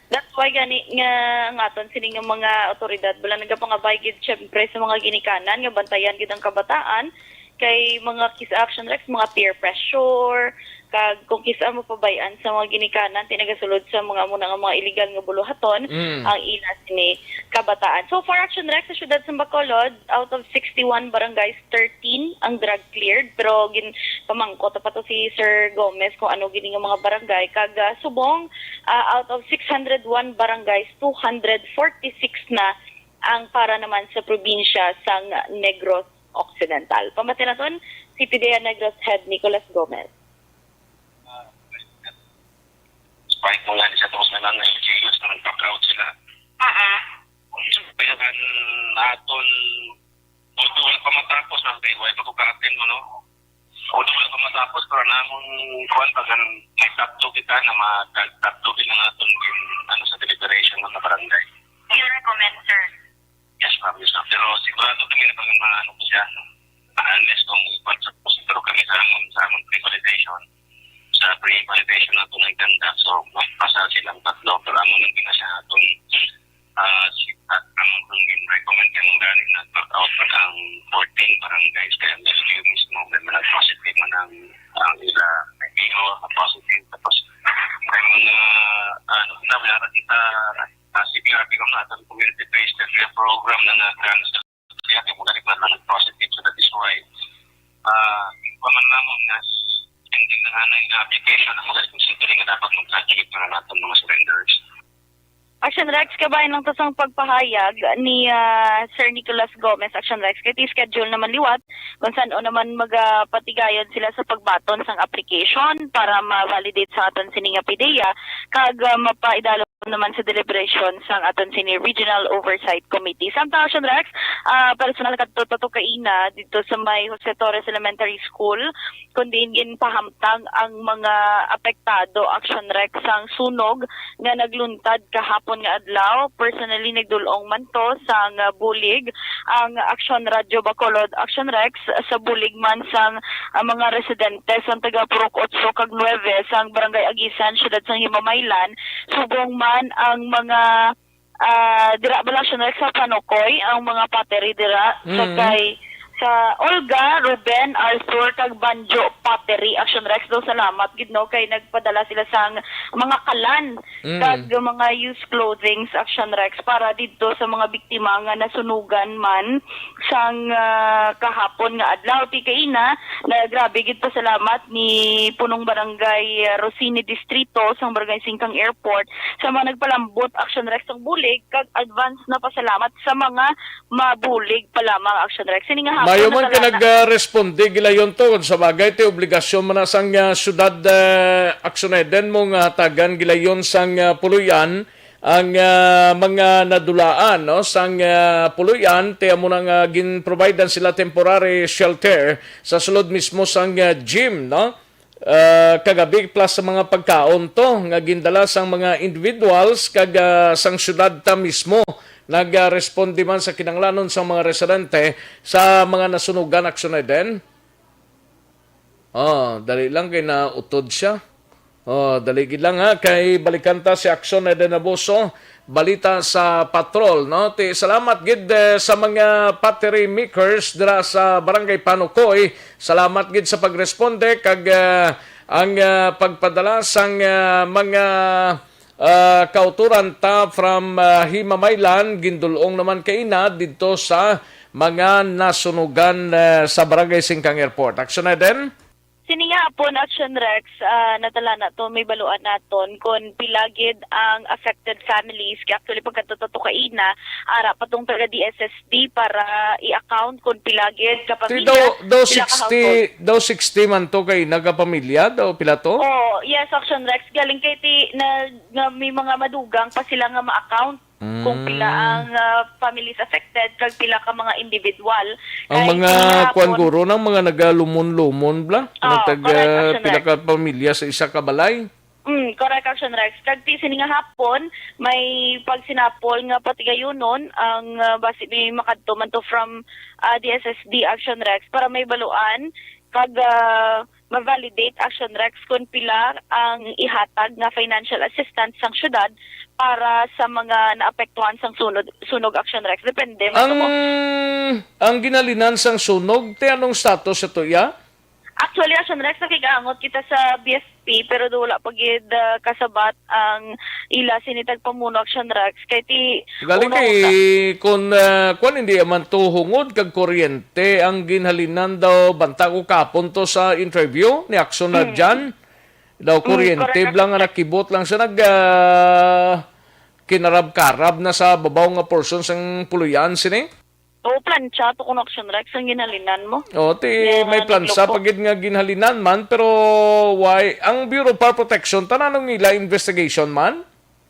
That's why gani nga ngaton sining nga mga otoridad, bala nagapangabay gid syempre sa mga ginikanan, nga bantayan gid ang kabataan, kay mga Kiss Action Rex, mga peer pressure, kag kung kisa mo pabayan sa mga ginikanan tinagasulod sa mga muna nga mga illegal nga buluhaton ang ilas ni kabataan. So for Action Rex sa syudad sa Bacolod, out of 61 barangays, 13 ang drug cleared, pero pamangkot pa to si Sir Gomez kung ano gini nga mga barangay, kag subong out of 601 barangays, 246 na ang para naman sa probinsya sang Negros Occidental. Pamatinaton si PIDEA Negros Head Nicolas Gomez. Kahit mula sa tapos na lang na LGUs na nag-back-out sila. Kaya kan naton although wala pa matapos na kay wala pa ko karatin mo no. Although wala pa matapos pero namon kuan pagan may tatlo kita na tatlo din ang aton ano sa deliberation ng barangay. You recommend, sir? Yes, ma'am. Yes, ma'am. Pero sigurado kami na pag ano po siya. Unless kung pero kami sa among pre-qualification. Sa pre-qualification na ito nagtanda. So, magpasa silang tatlo. Pero ano nang pinasya natin ang recommend yung galing na out pa ng 14 barangays. Kaya nilagay yung mismo may positive man ang ila nag-io positive. Tapos may mga mayroon kita CPRP kung natin community-based program na nag-grants kaya kaya muna rin na nag-positive. So that is why paman naman na hindi na nga na application na magaling considering na dapat mag-graduate para natin mga surrenders. Action Rex, kabayan lang tasang pagpahayag ni Sir Nicolas Gomez, Action Rex, kaya schedule naman liwat kung saan o naman magpatigayon sila sa pagbaton sang application para ma-validate sa aton sining PIDEA kag mapaidalo naman sa deliberation sang aton sini Regional Oversight Committee. Samtang Action Rex, personal katuto kaina dito sa may Jose Torres Elementary School kundi pahamtang ang mga apektado Action Rex sang sunog nga nagluntad kahapon nga adlaw. Personally nagdulong man to sang bulig ang Action Radio Bacolod Action Rex sa bulig man sang mga residente sang taga Purok 8 kag 9 sang Barangay Agisan, siyudad sang Himamaylan, subong man ang mga dira ba lang siya sa Panukoy ang mga pateri dira sa Olga, Ruben, Arthur, kag Banjo, Pottery, Action Rex daw salamat gid no kay nagpadala sila sang mga kalan kag mga used clothing sa Action Rex para didto sa mga biktima nga nasunugan man sang kahapon nga adlaw ti kaina na grabe gid pa salamat ni punong barangay Rosini Distrito sang barangay Singkang Airport sa mga nagpalambot Action Rex ang bulig kag advance na pasalamat sa mga mabulig pa lamang Action Rex. Mayo man ka nag-responde gila yon to kung sa bagay ti obligasyon man sang syudad aksyonen mo nga hatagan gila yon sang puluyan ang mga nadulaan no sang puluyan ti amo nang gin-providean sila temporary shelter sa sulod mismo sang gym no kagabi plus sa mga pagkaon to nga gindala sang mga individuals kag sang syudad ta mismo nag-responde man sa kinanglanon sa mga residente sa mga nasunugan aksyonen din. Dali lang kay nautod siya. Dali gid lang ha kay balikan ta si Aksyonen din Abuso balita sa patrol no. Salamat gid sa mga pottery makers dira sa Barangay Panukoy. Salamat gid sa pagresponde kag ang pagpadala sang mga kauturan ta from Himamaylan gindulong naman kaina dito sa mga nasunugan sa Barangay Singkang Airport. Aksyonen din? Sininga po na Action Rex, natala na to, may baluan naton kung pilagid ang affected families. Kaya actually pagkatoto kaina, ara patong taga DSSD para i-account kung pilagid kapamilya. Daw 60 man to kay nagapamilya, daw pila to? Oh, yes, Action Rex. Galing kay ti na may mga madugang pa sila nga ma-account. Kung pila ang families affected kag pila ka mga individual ang mga kuan guro ng mga nagalumon-lumon bla pila ka pamilya sa isa ka balay. Correct, Action Rex. Kag ti sininga hapon may pagsinapol nga patigayonon ang basi may makadto man to from DSSD Action Rex para may baluan kag ma-validate Action Rex kung pila ang ihatag nga financial assistance sang syudad para sa mga naapektuhan sang sunog Action Rex. Depende. Ang ginalinan sang sunog, te anong status ito ya? Actually, Action Rex, nakikangot kita sa BSP pero wala pagid kasabat ang ila sinitag pamuno Action Rex. Kaya ti... Galing kay kung hindi man to hungod kag kuryente ang ginhalinan daw banta ko kapon to sa interview ni Action na dyan. Daw kuryente lang nga nakibot lang siya kinarab-karab na sa babaw nga portion sang puluyan sini. Plancha to kung Action Rex ang ginhalinan mo. May plansa pagid nga ginhalinan man pero why ang Bureau of Fire Protection tananong nila investigation man?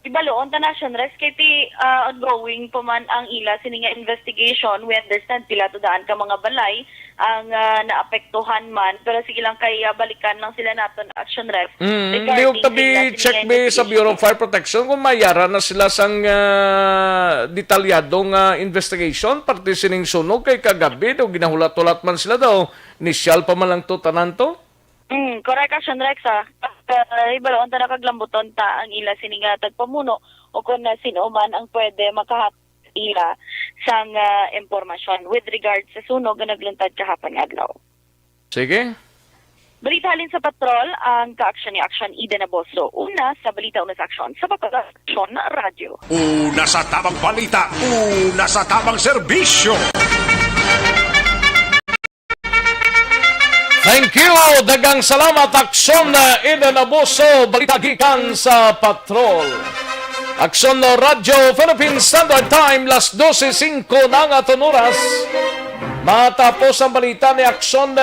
Ibaloon ta Action Rex kay ti ongoing pa man ang ila sininga investigation. We understand pila to daan ka mga balay ang naapektuhan man pero sige lang kay balikan lang sila naton Action Rex. Liog tabi check me sa Bureau of Fire Protection kung mayara na sila sang detalyadong investigation parte sining sunog kay kagabi daw ginahulat-ulat man sila daw nisyal pa man lang to tanan to. Correct, Action Rex ibaloon ta nakaglambuton ta ang ila sininga tagpamuno o kung sino man ang pwede makahat ila sang impormasyon with regards sa sunog na nagluntad kahapon adlaw. Sige. Balita halin sa patrol ang ka-action ni Action Ida Naboso. Una sa balita, una sa aksyon sa Action Radio. Una sa tamang balita, una sa tamang serbisyo. Thank you! Dagang salamat, Aksyon Ida Naboso, balita gikan sa patrol. Aksyon Radio Philippine Standard Time, las 12:05 ng aton oras. Matapos ang balita ni Aksyon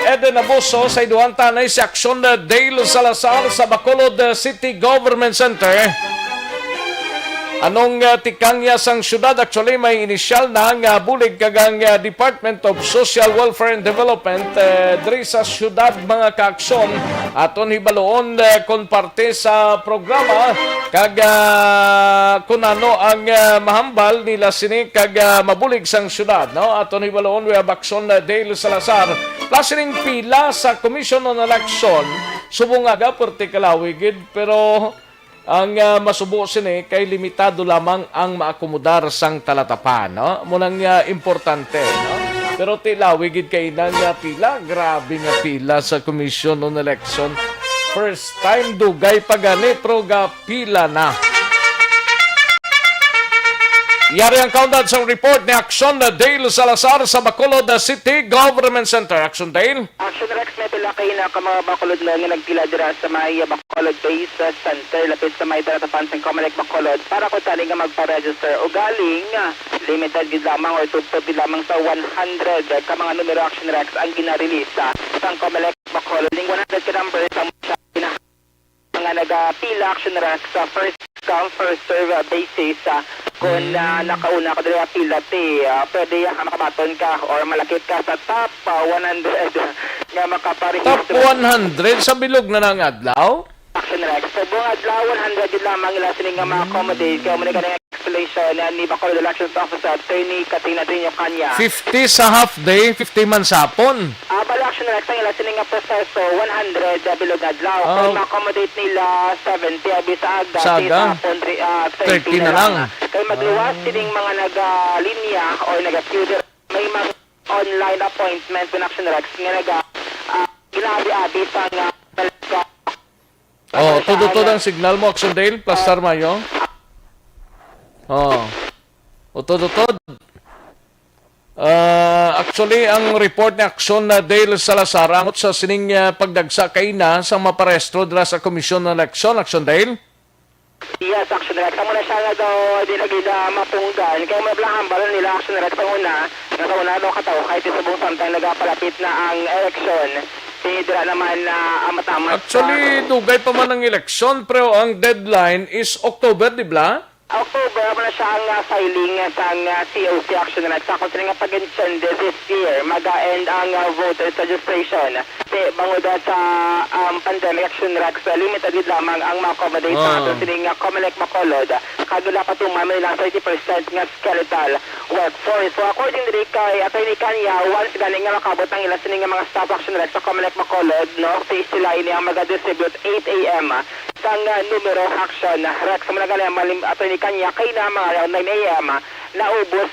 Ida Naboso sa iduhan tanay si Aksyon Dale Salazar sa Bacolod City Government Center. Anong tikangya sang syudad? Actually, may inisyal na ang bulig kagang Department of Social Welfare and Development diri sa syudad mga kaaksyon. Aton hibaloon kon parte sa programa kag kun ano ang mahambal nila sini kag mabulig sang syudad. No? Aton hibaloon we have Aksyon Dale Salazar. Plus ring pila sa Commission on Election. Subong aga, perti kalawigid, pero ang masubo sini kay limitado lamang ang maakomodar sang talatapan, no? Munang importante, no? Pero tilawi gid kay nang pila, grabe nga pila sa Commission on Election. First time dugay pagani pero pila na. Yari ang countdown sa report ni Action Dale Salazar sa Bacolod City Government Center. Action Dale. Action Rex may pila kay na ka mga Bacolod na nga nagpila dira sa may Bacolod Base Center lapit sa may Daratapan sa Comelec Bacolod para ko tani nga magpa-register o galing limited gid lamang or tutod lamang sa 100 ka mga numero Action Rex ang ginarelease sa Comelec Bacolod. Ning 100 ka number sa mga nagapila Action Rex sa first come first serve basis kung nakauna ka dira pila pwede makabaton ka or malakit ka sa top 100 nga makaparehistro. Top 100 sa bilog na ng adlaw? Action Rex. So buong adlaw 100 yun lamang ila sining nga ma-accommodate kaya muna ka ng explanation ni Bacolod Elections Officer Attorney Katina Trino Kanya. 50 sa half day, 50 man sapon. Bala Action Rex ang ila sining nga proseso 100 bilog adlaw. Kung ma-accommodate nila 70 abi sa aga. Sa aga? 30 na lang. Kaya magluwas sining mga naga-linya or naga-queue may mga online appointment with Action Rex nga ginabi-abi sa nga tudod ang signal mo, Action Dale, Plastar Mayo. Tudod. Actually, ang report ni Action Dale Salazar angot sa sining pagdagsa kay na sa maparestro dira sa Komisyon ng Eleksyon, Action Dale. Yes, Action Rex. Amo na siya nga daw di nagida mapunggan. Kaya mablahan ba nila Action Rex ang una. Nga sa una daw kataw kahit sa buong samtang nagapalapit na ang eleksyon. Dira naman na matamat. Actually, dugay pa man ang eleksyon pero ang deadline is October, di ba? October na siya ang filing sa COC Action Rex. Ako sila nga pag-intend this year, mag-end ang voters registration. Bangod sa pandemic Action Rex, limited lamang ang ma-accommodate sa ato siling Comelec Bacolod. Kagula pa tumamay lang 30% nga skeletal workforce. So according to kay Attorney Kanya, once galing nga makabot ang ilang sining mga staff Action Rex sa Comelec Bacolod, no? Sila ini ang mag-distribute 8 a.m. sang numero Action Rex. Muna galing Attorney Kanya kay na mga around 9 a.m. naubos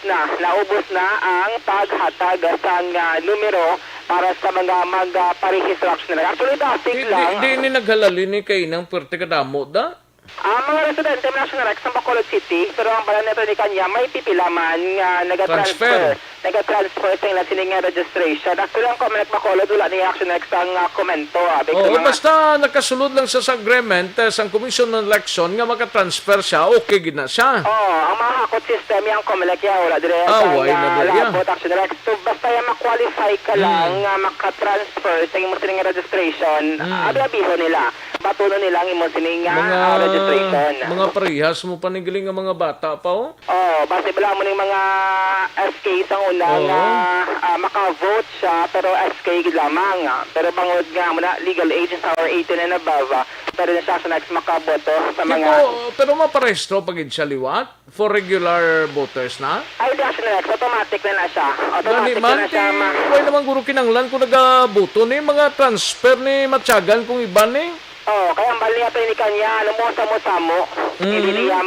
na ang paghatag sang numero para sa mga magparehistro Action Rex. Actually, dating lang. Hindi naghalali ni kay nang pwerte kadamo da? Mga residente ng Action Rex sa Bacolod City, pero ang balan nito ni Kanya, may pipilaman nga nag-transfer sa ilang sining registration. Actually, ang Comelec Bacolod, wala ni Action Rex ang komento. Basta nakasulod lang sa agreement sa Commission on Election nga makatransfer siya, okay gina siya. Ang mga hakot system yung Comelec wala dire labot Action Rex. So, basta yung ma-qualify ka lang makatransfer sa imong sining registration, abiho nila. Batuno nila ang imong sining registration. Mga parehas mo panigiling ang mga bata pa base bala mo ng mga SK sa una nga maka-vote siya pero SK lamang. Pero bangod nga mo na legal age sa or 18 and above. Pero na siya sa next makaboto sa mga... Pero maparehistro pagid siya liwat for regular voters na? Ay, di siya next. Automatic na siya. Automatic na siya. Huwag naman guro kinanglan kung nagaboto ni mga transfer ni Matyagan kung iba ni. Kaya ang bali natin ni Kanya, mo-samo. Hindi niya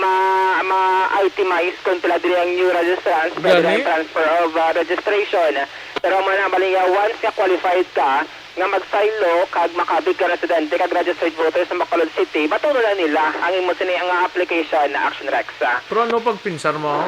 ma-itemize kung pala din ang new registrants, pwede ang transfer of registration. Pero ang bali niya, once ka qualified ka, nga mag-silo, kag makabig ka residente, kag registered voters sa Bacolod City, batuno na nila ang imo sini ang application na Action Rex. Pero ano pagpinsar mo?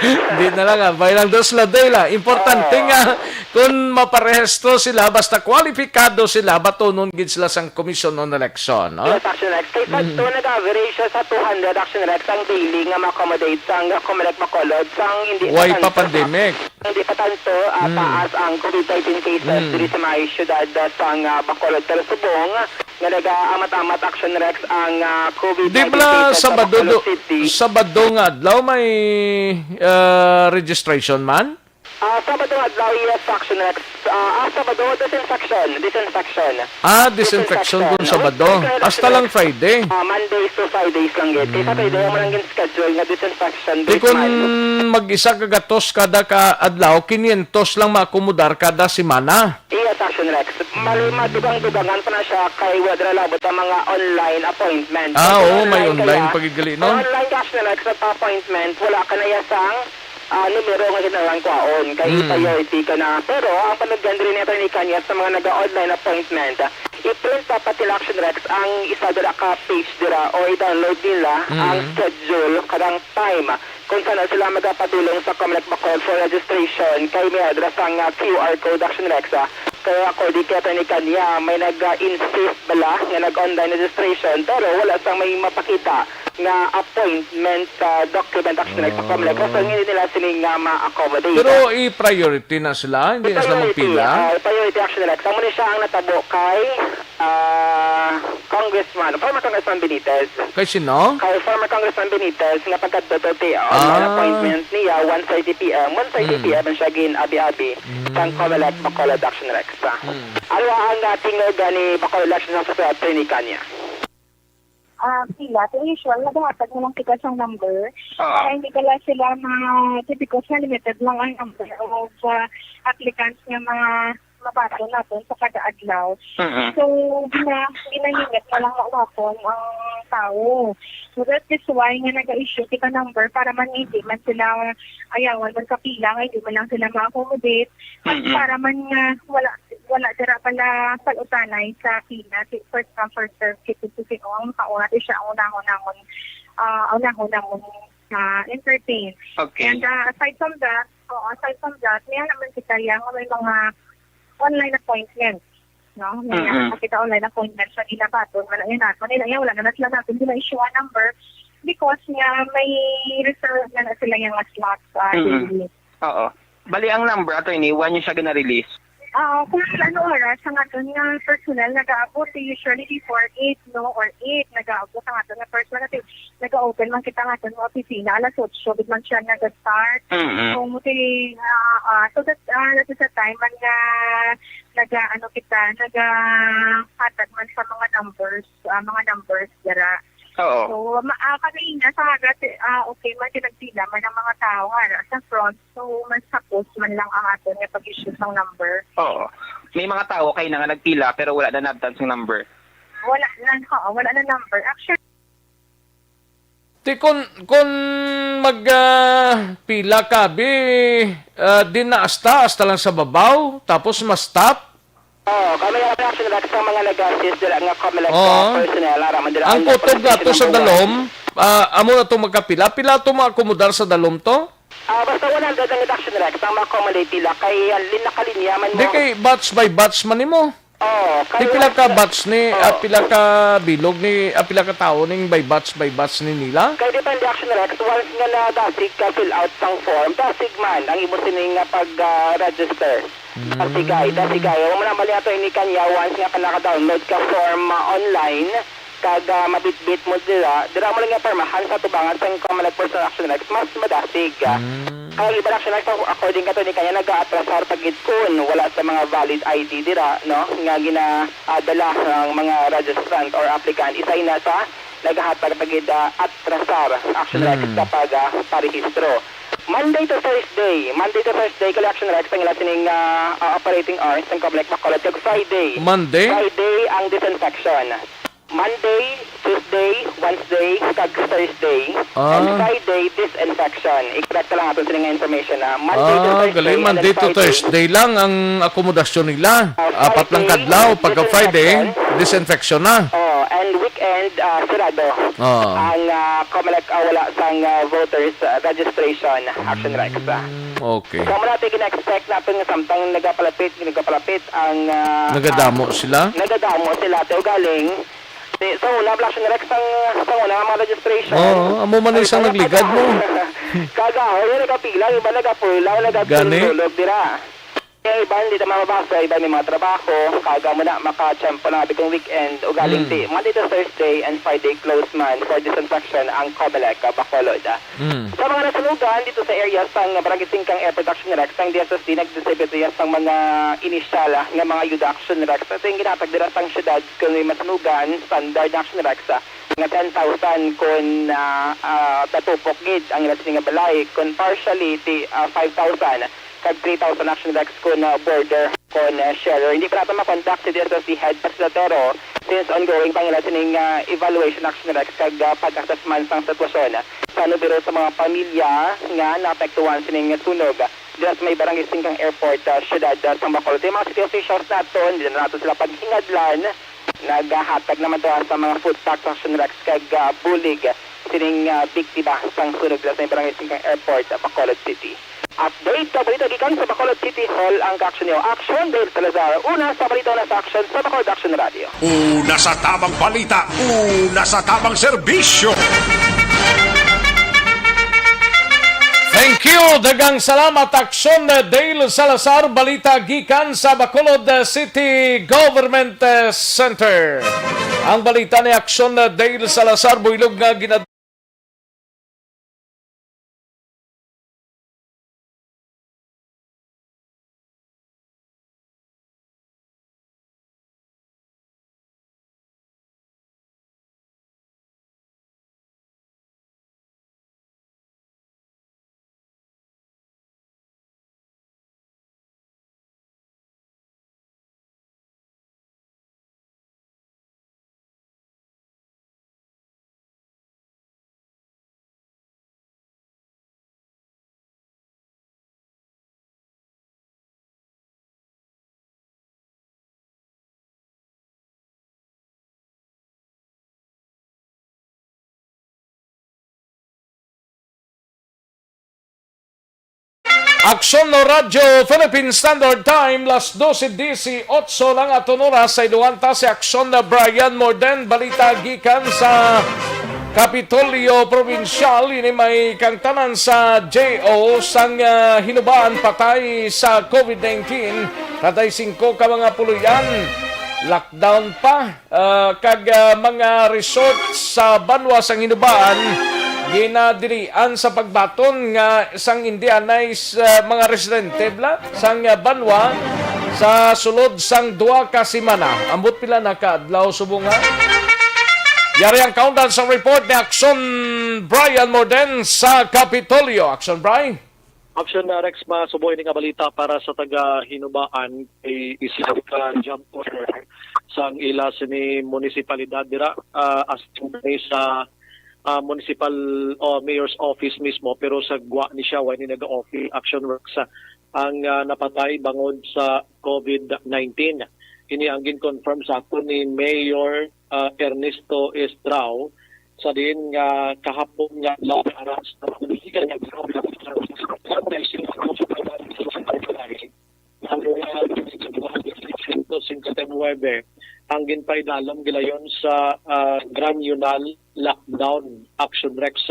Hindi na lang bayang dos la dela. Importante nga kung maparehistro sila basta kwalipikado sila batunon gid sila sang Commission on Election, no? Yes, Action Rex. Kaya ito nag-average sa 200 Action Rex ang daily nga ma-accommodate sang Comelec Bacolod sang hindi pa pandemic. Hindi pa tanto taas ang COVID-19 cases diri sa mga syudad sang Bacolod pero subong nga nag-amat-amat Action Rex ang COVID-19 cases sa Bacolod City. Sabado nga adlaw may registration man? Sabado nga adlaw yes Action Rex. Sabado disinfection. Disinfection kung Sabado. Hasta lang Friday. Mondays to Fridays lang yun. Kaya sa Friday mo lang schedule nga disinfection. Di kung mag-isa kagatos kada ka adlaw, 500 lang maakomodar kada semana. Yes, Action Rex. Madugang-dugangan pa na siya kay wala labot ang mga online appointment. Oo, may online pagigali Sa no? online Action Rex at appointment, wala ka na yasang numero nga ginalang kwaon. Kay priority ka na. Pero ang panagyan rin nito ni Kanya sa mga nag-online appointment, i-print dapat nila Action Rex ang isa dira ka page dira o i-download nila ang schedule kadang time kung saan sila magapadulong sa Comelec Bacolod for registration kay may address ang QR code Action Rex. Kaya according kay ni Kanya, may nag-insist bala nga nag-online registration pero wala sang may mapakita nga appointment sa document Action Rex sa Comelec kasi hindi nila sining ma-accommodate. Pero i-priority na sila, hindi na sila magpila. Priority Action Rex. Amo ni siya ang natabo kay former Congressman Benitez. Kay sino? Kay former Congressman Benitez nga pagkadtote online appointment niya 1:30 p.m. 1:30 p.m. siya gin-abi-abi sa Comelec Bacolod Action Rex. Ano ang tingog ni Bacolod Action Rex sa ni Kanya? Sila, so usual, naghahatag mo lang kita siyang number. Para hindi pala sila typical na limited lang ang number of applicants nga mga mabato natin sa kada-adlaw. So, ginahingit na lang natin ang tao. So, that is why nga nag-issue kita number para man hindi man sila ayawan man kapila, hindi man lang sila ma-accommodate. At para man wala dira pala palutanay sa pila. First come, first serve, kasi ang kauna siya unahon namon entertain. Okay. And aside from that, may naman kita yung may mga online appointments. No? May nakakita online appointments sa ginabaton. Wala na sila natin issue a number because nga may reserve na sila yung slots daily. Oo. Bali ang number, attorney, when yung siya gina-release? Kung ano oras, ang ato nga personnel nag-aabot, usually before 8, no, or 8, nag-aabot ang ato nga personnel natin, nag-open man kita nga ato nga opisina, alas 8, bit man siya nag-start. So, so that is a time man nga nag-hatag man sa mga numbers dira. So, kanina sa agad, okay man kinagpila man ang mga tao nga sa front. So, man suppose man lang ang ato nga pag-issue ng number. Oo. May mga tao kayo na nga nagpila pero wala na nabtan ng number. Wala na number. Actually, Kung magpila ka, di na asta lang sa babaw, tapos ma-stop. Kami ang Action Rex sa mga nag-assist dila nga Comelec personnel. Ang kutob na to sa dalom, amo na itong magkapila. Pila ito maakomodar sa dalom to? Basta 100 ang Action Rex ang ma-accommodate pila kay linakalinya man mo. Hindi kay batch by batch man nimo. Di pila ka batch ni, pila ka bilog ni, pila ka tao ning by batch ni nila? Kay depende Action Rex, once nga na-dasig ka fill out sang form, dasig man ang imo sining nga pag-register. Dasigay. Huwag mo na bali ato ini Kanya, once nga ka naka-download ka form online, kag mabit-bit mo dira mo lang nga permahan sa tubangan sa Comelec Personal Action Rex, mas madasig. Kaya iba Action Rex, according ka to ni Kanya, nag-aatrasar pagit kun wala sa mga valid ID dira, no? Nga ginadala ng mga registrant or applicant, isay na sa naghahatag pagit atrasar Action Rex kapag parehistro. Monday to Thursday, kay Action Rex ang sining operating hours ng Comelec Bacolod. Kag Friday ang disinfection. Monday, Tuesday, Wednesday, kag Thursday, and Friday, disinfection. I-correct lang ato sining information na Monday to Thursday lang ang akomodasyon nila. Apat lang kadlaw, pagka Friday, disinfection na. And weekend, sirado. Ang Comelec wala sang voters registration Action Rex. Okay. So, muna natin gina-expect natin nga samtang nagapalapit ang... Nagadamo sila? Nagadamo sila. Teo galing. So, wala Action Rex ang mga registration. Amo man isang nagligad mo. Kagahoy, nagapila, iba nagapula, nagapulog dira. Kaya iba hindi na mababasa, iba may mga trabaho, kaga mo na makachempo na abig kong weekend o galing di. Monday to Thursday and Friday close man for disinfection ang Comelec Bacolod. Sa mga nasunugan dito sa areas ng Barangay Singkang Airport Action Rex, ang DSSD nag-distribute ng mga initial nga mga ayuda Action Rex. Ito yung ginatag dira sa syudad kung may masunugan, standard Action Rex, nga 10,000 kung tatupok gid ang ilang nga balay, kung partially 5,000 kag 3,000 action rex kun border kon sharer. Hindi pa natin makontak si dito si head Paslatero since ongoing pang ila sining evaluation action rex kag pag-assessment sang sitwasyon sa nubiro sa mga pamilya nga naapektuhan sining sunog. Diyan sa may barangay Singkang Airport, syudad sa Bacolod. Yung mga city officials natin, hindi na natin sila paghingadlan, naghahatag naman to sa mga food tax action rex kag bulig sining biktima sang sunog sa may barangay Singkang Airport, Bacolod City. Update sa balita gikan sa Bacolod City Hall ang ka-action niyo. Action Dale Salazar. Una sa balita na sa action sa Bacolod Action Radio. Una sa tamang balita, una sa tamang serbisyo. Thank you. Dagang salamat. Aksyon Dale Salazar. Balita gikan sa Bacolod City Government Center. Ang balita ni Aksyon Dale Salazar. Builog nga ginad Aksyon no Radyo Philippine Standard Time las 12:18 lang aton oras sa iduanta si Aksyon na Brian Morden balita gikan sa Kapitolyo Provincial. Ini may kangtanan sa JO sang hinubaan patay sa COVID-19 patay 5 ka mga puluyan. Lockdown pa kag mga resort sa Banwa sang hinubaan ginadirian sa pagbaton nga sang Indianais mga residente bla sang Banwa sa sulod sang 2 ka semana. Ambot pila na kaadlaw subong nga. Yari ang countdown sa report ni Aksyon Brian Morden sa Kapitolyo. Aksyon Brian. Aksyon na Rex, masuboy ni nga balita para sa taga-hinubaan ay isa ka jump order sang ila sini munisipalidad dira as sa municipal mayor's office mismo pero sa gwa ni siya ni naga-office action works ang napatay bangod sa COVID-19. Ini ang gin-confirm sa ato ni Mayor Ernesto Estrao sa din nga kahapon nga lawas na politikan nga ang ginpay dalam gilayon sa granular lockdown action rex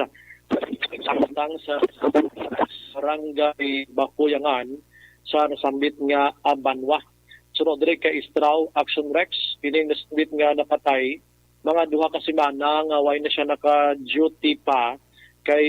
samtang sa barangay Bakuyangan sa nasambit nga Banwa. Sunod dire kay Estrao action rex pining nasambit nga napatay mga 2 ka semana nga way na siya naka-duty pa kay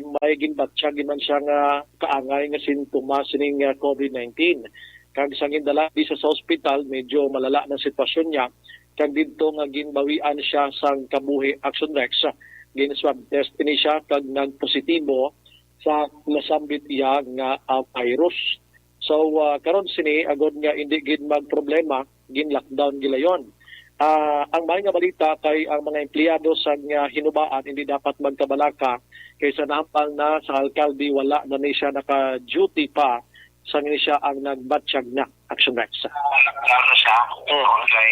may ginbatsyag man siya nga kaangay nga sintomas ning COVID-19. Kag sangin dala di sa hospital medyo malala na sitwasyon niya kag didto nga ginbawian siya sang kabuhi action rex gin-swab test ni siya kag nagpositibo sa nasambit iya nga virus. So karon sini agod nga indi gid magproblema gin-lockdown gilayon. Ang may nga balita kay ang mga empleyado sa hinubaan hindi dapat magkabalaka kaysa nahampal na sa alkalde wala na ni siya naka-duty pa sa siya ang nagbatsyag na action rex. Lalo siya kay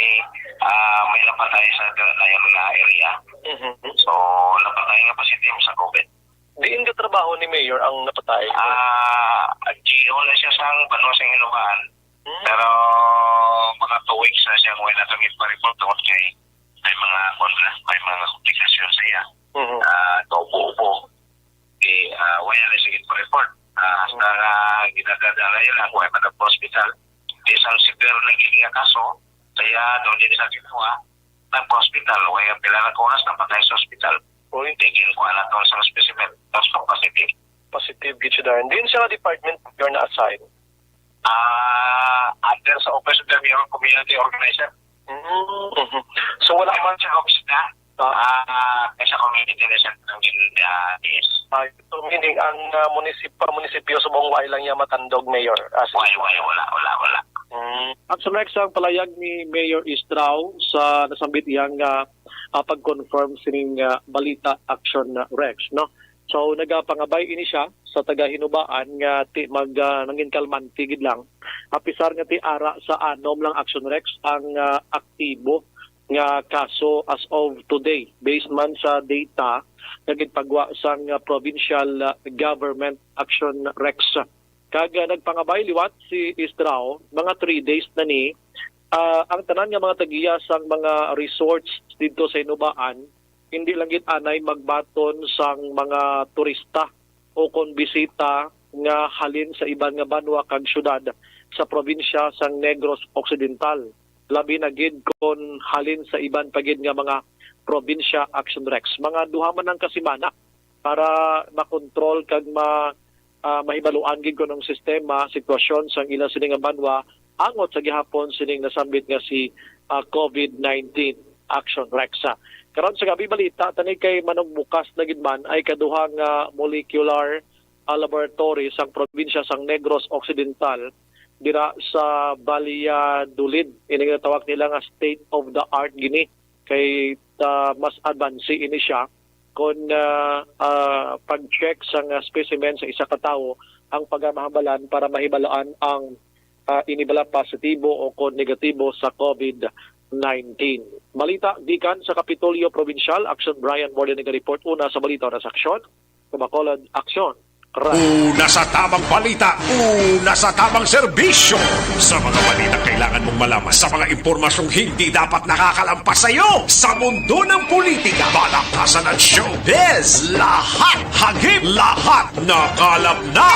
may napatay sa dayon na area. So napatay nga positive sa COVID. Diin ka trabaho ni Mayor ang napatay? GO na siya sa Banwa sa Hinubaan. Pero mga 2 weeks na siya ngayon natamit pa report tungkol kay may mga komplikasyon sa iya. Kaupo-upo. Wala na siya pa report. Hasta ginagdadala yun lang kung ay hospital. Isang severe na gilinga kaso, kaya doon din sa ginawa, nag-hospital. Kaya pila na oras na patay sa hospital. Tigil ko na ito sa specimen. Tapos kung positive. Positive, gito darin. Din sa department you're na-assign? Under sa Office of the Mayor Community Organizer. So wala man sa office na, Sa community na siya ng is. So meaning ang munisipyo sa buong way lang niya matandog, Mayor? Wala. Action Rex, ang palayag ni Mayor Istrao sa nasambit iyang pag-confirm sining balita Action Rex, no? So nagapangabay ini siya sa taga-Hinubaan nga ti nangin kalman tigid lang. Apisar nga ti ara sa anom lang Action Rex ang aktibo nga kaso as of today based man sa data nagipagwa sang provincial government Action Rex. Kaga nagpangabay liwat si Istrao mga 3 days na ni ang tanan nga mga tagiya sang mga resorts dito sa Hinubaan hindi lang gid anay magbaton sang mga turista o kon bisita nga halin sa iban nga banwa kag syudad sa probinsya sang Negros Occidental. Labi na gid kon halin sa iban pagid nga mga probinsya Action Rex. Mga duha man ang kasimana para makontrol kag mahibaluan gid ko ng sistema sitwasyon sang ila sining nga banwa angot sa gihapon sining nasambit nga si COVID-19 Action Rex. Karon sa gabi balita tani kay manong bukas na gid man ay kaduhang molecular laboratory sang probinsya sang Negros Occidental dira sa Valladolid. Ini nga tawag nila nga state of the art gini kay mas advance ini siya kon pag-check sang specimen sa isa ka tawo ang pagamahabalan para mahibalaan ang inibala positibo o kon negatibo sa COVID-19. Balita gikan sa Kapitolyo Provincial, Action Brian Morden nag-report una sa balita na sa aksyon. Bacolod Aksyon. Una sa tamang balita, una sa tamang serbisyo. Sa mga balita kailangan mong malaman, sa mga impormasyong hindi dapat nakakalampas sa iyo. Sa mundo ng politika, balakasan at showbiz, lahat hagip, lahat nakalap na.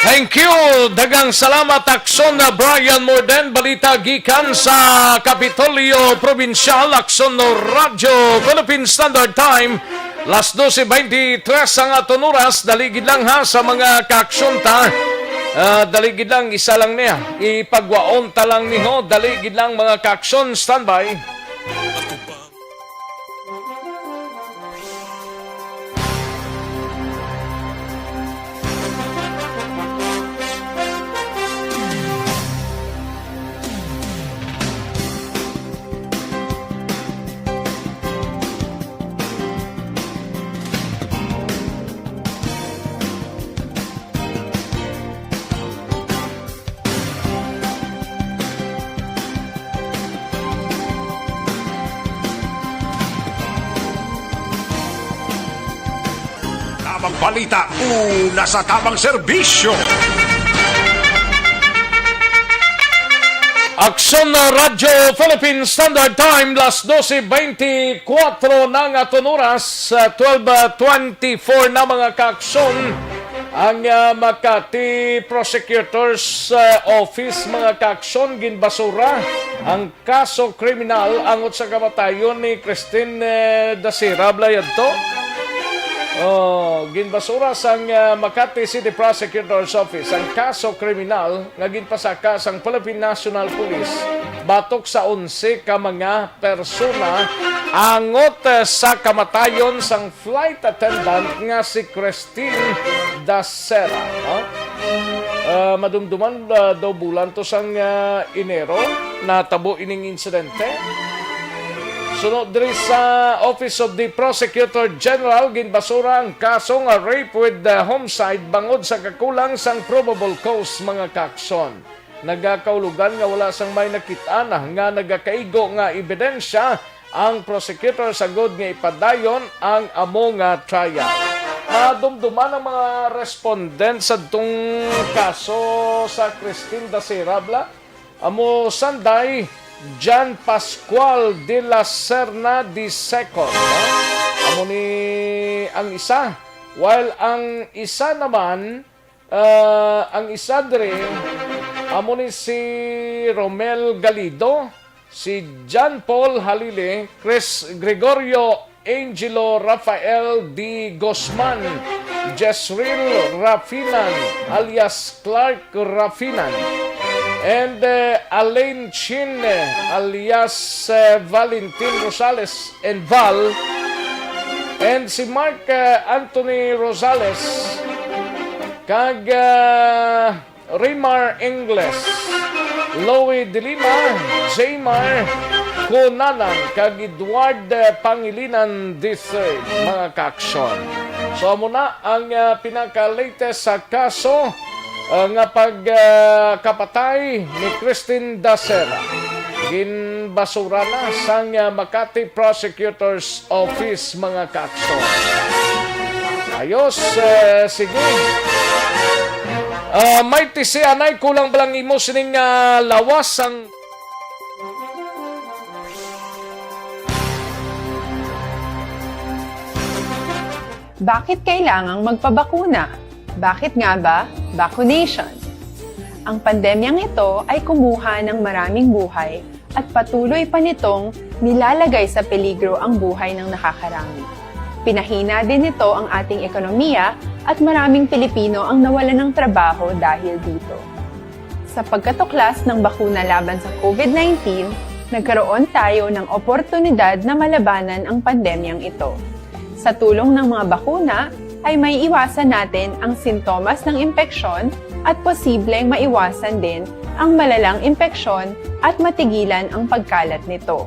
Thank you! Dagang salamat Aksyon na Brian Morden. Balita gikan sa Kapitolyo Provincial, Aksyon no Radyo Philippine Standard Time. Las 12:23 ang aton oras. Daligid lang ha sa mga kaaksyon ta. Daligid lang isa lang niya. Ipagwaon ta lang niho. Daligid lang mga kaaksyon. Standby. Tamang balita, una sa tamang serbisyo. Aksyon na Radyo Philippine Standard Time, las 12:24 ng aton oras, 12:24 na mga kaaksyon. Ang Makati Prosecutor's Office mga kaaksyon ginbasura ang kaso kriminal angot sa kamatayon ni Christine Dasira Blayadto. Ginbasura sang Makati City Prosecutor's Office ang kaso kriminal nga ginpasaka sang Philippine National Police batok sa 11 ka mga persona angot sa kamatayon sang flight attendant nga si Christine Dasera. Madumduman daw bulan to sang Enero natabo ining insidente. Sunod diri sa Office of the Prosecutor General, ginbasura ang kaso nga rape with homicide bangod sa kakulang sang probable cause mga kaaksyon. Nagakaulugan nga wala sang may nakita na nga nagakaigo nga ebidensya ang prosecutor sagod nga ipadayon ang amo nga trial. Madumduman ang mga respondent sa itong kaso sa Christine Dasira amo sanday John Pascual de la Serna II. Amo ni ang isa. While ang isa naman, ang isa din, amo ni si Romel Galido, si John Paul Halile, Chris Gregorio Angelo Rafael D. Guzman, Jezreel Rafinan alias Clark Rafinan, And Alain Chin alias Valentin Rosales and Val. And si Mark Anthony Rosales kag Rimar Ingles, Loie de Lima, Jaymar Kunanan kag Edward Pangilinan III, mga kaaksyon. So muna ang pinaka-latest sa kaso nga pagkapatay ni Christine Dacera. Ginbasura na sang Makati Prosecutor's Office, mga kaaksyon. Ayos, sige. May tisi anay kulang balang imo sining lawas ang Bakit kailangang magpabakuna? Bakit nga ba vaccination? Ang pandemyang ito ay kumuha ng maraming buhay at patuloy pa nitong nilalagay sa peligro ang buhay ng nakakarami. Pinahina din nito ang ating ekonomiya at maraming Pilipino ang nawalan ng trabaho dahil dito. Sa pagkatuklas ng bakuna laban sa COVID-19, nagkaroon tayo ng oportunidad na malabanan ang pandemyang ito. Sa tulong ng mga bakuna, ay may iwasan natin ang sintomas ng impeksyon at posibleng maiwasan din ang malalang impeksyon at matigilan ang pagkalat nito.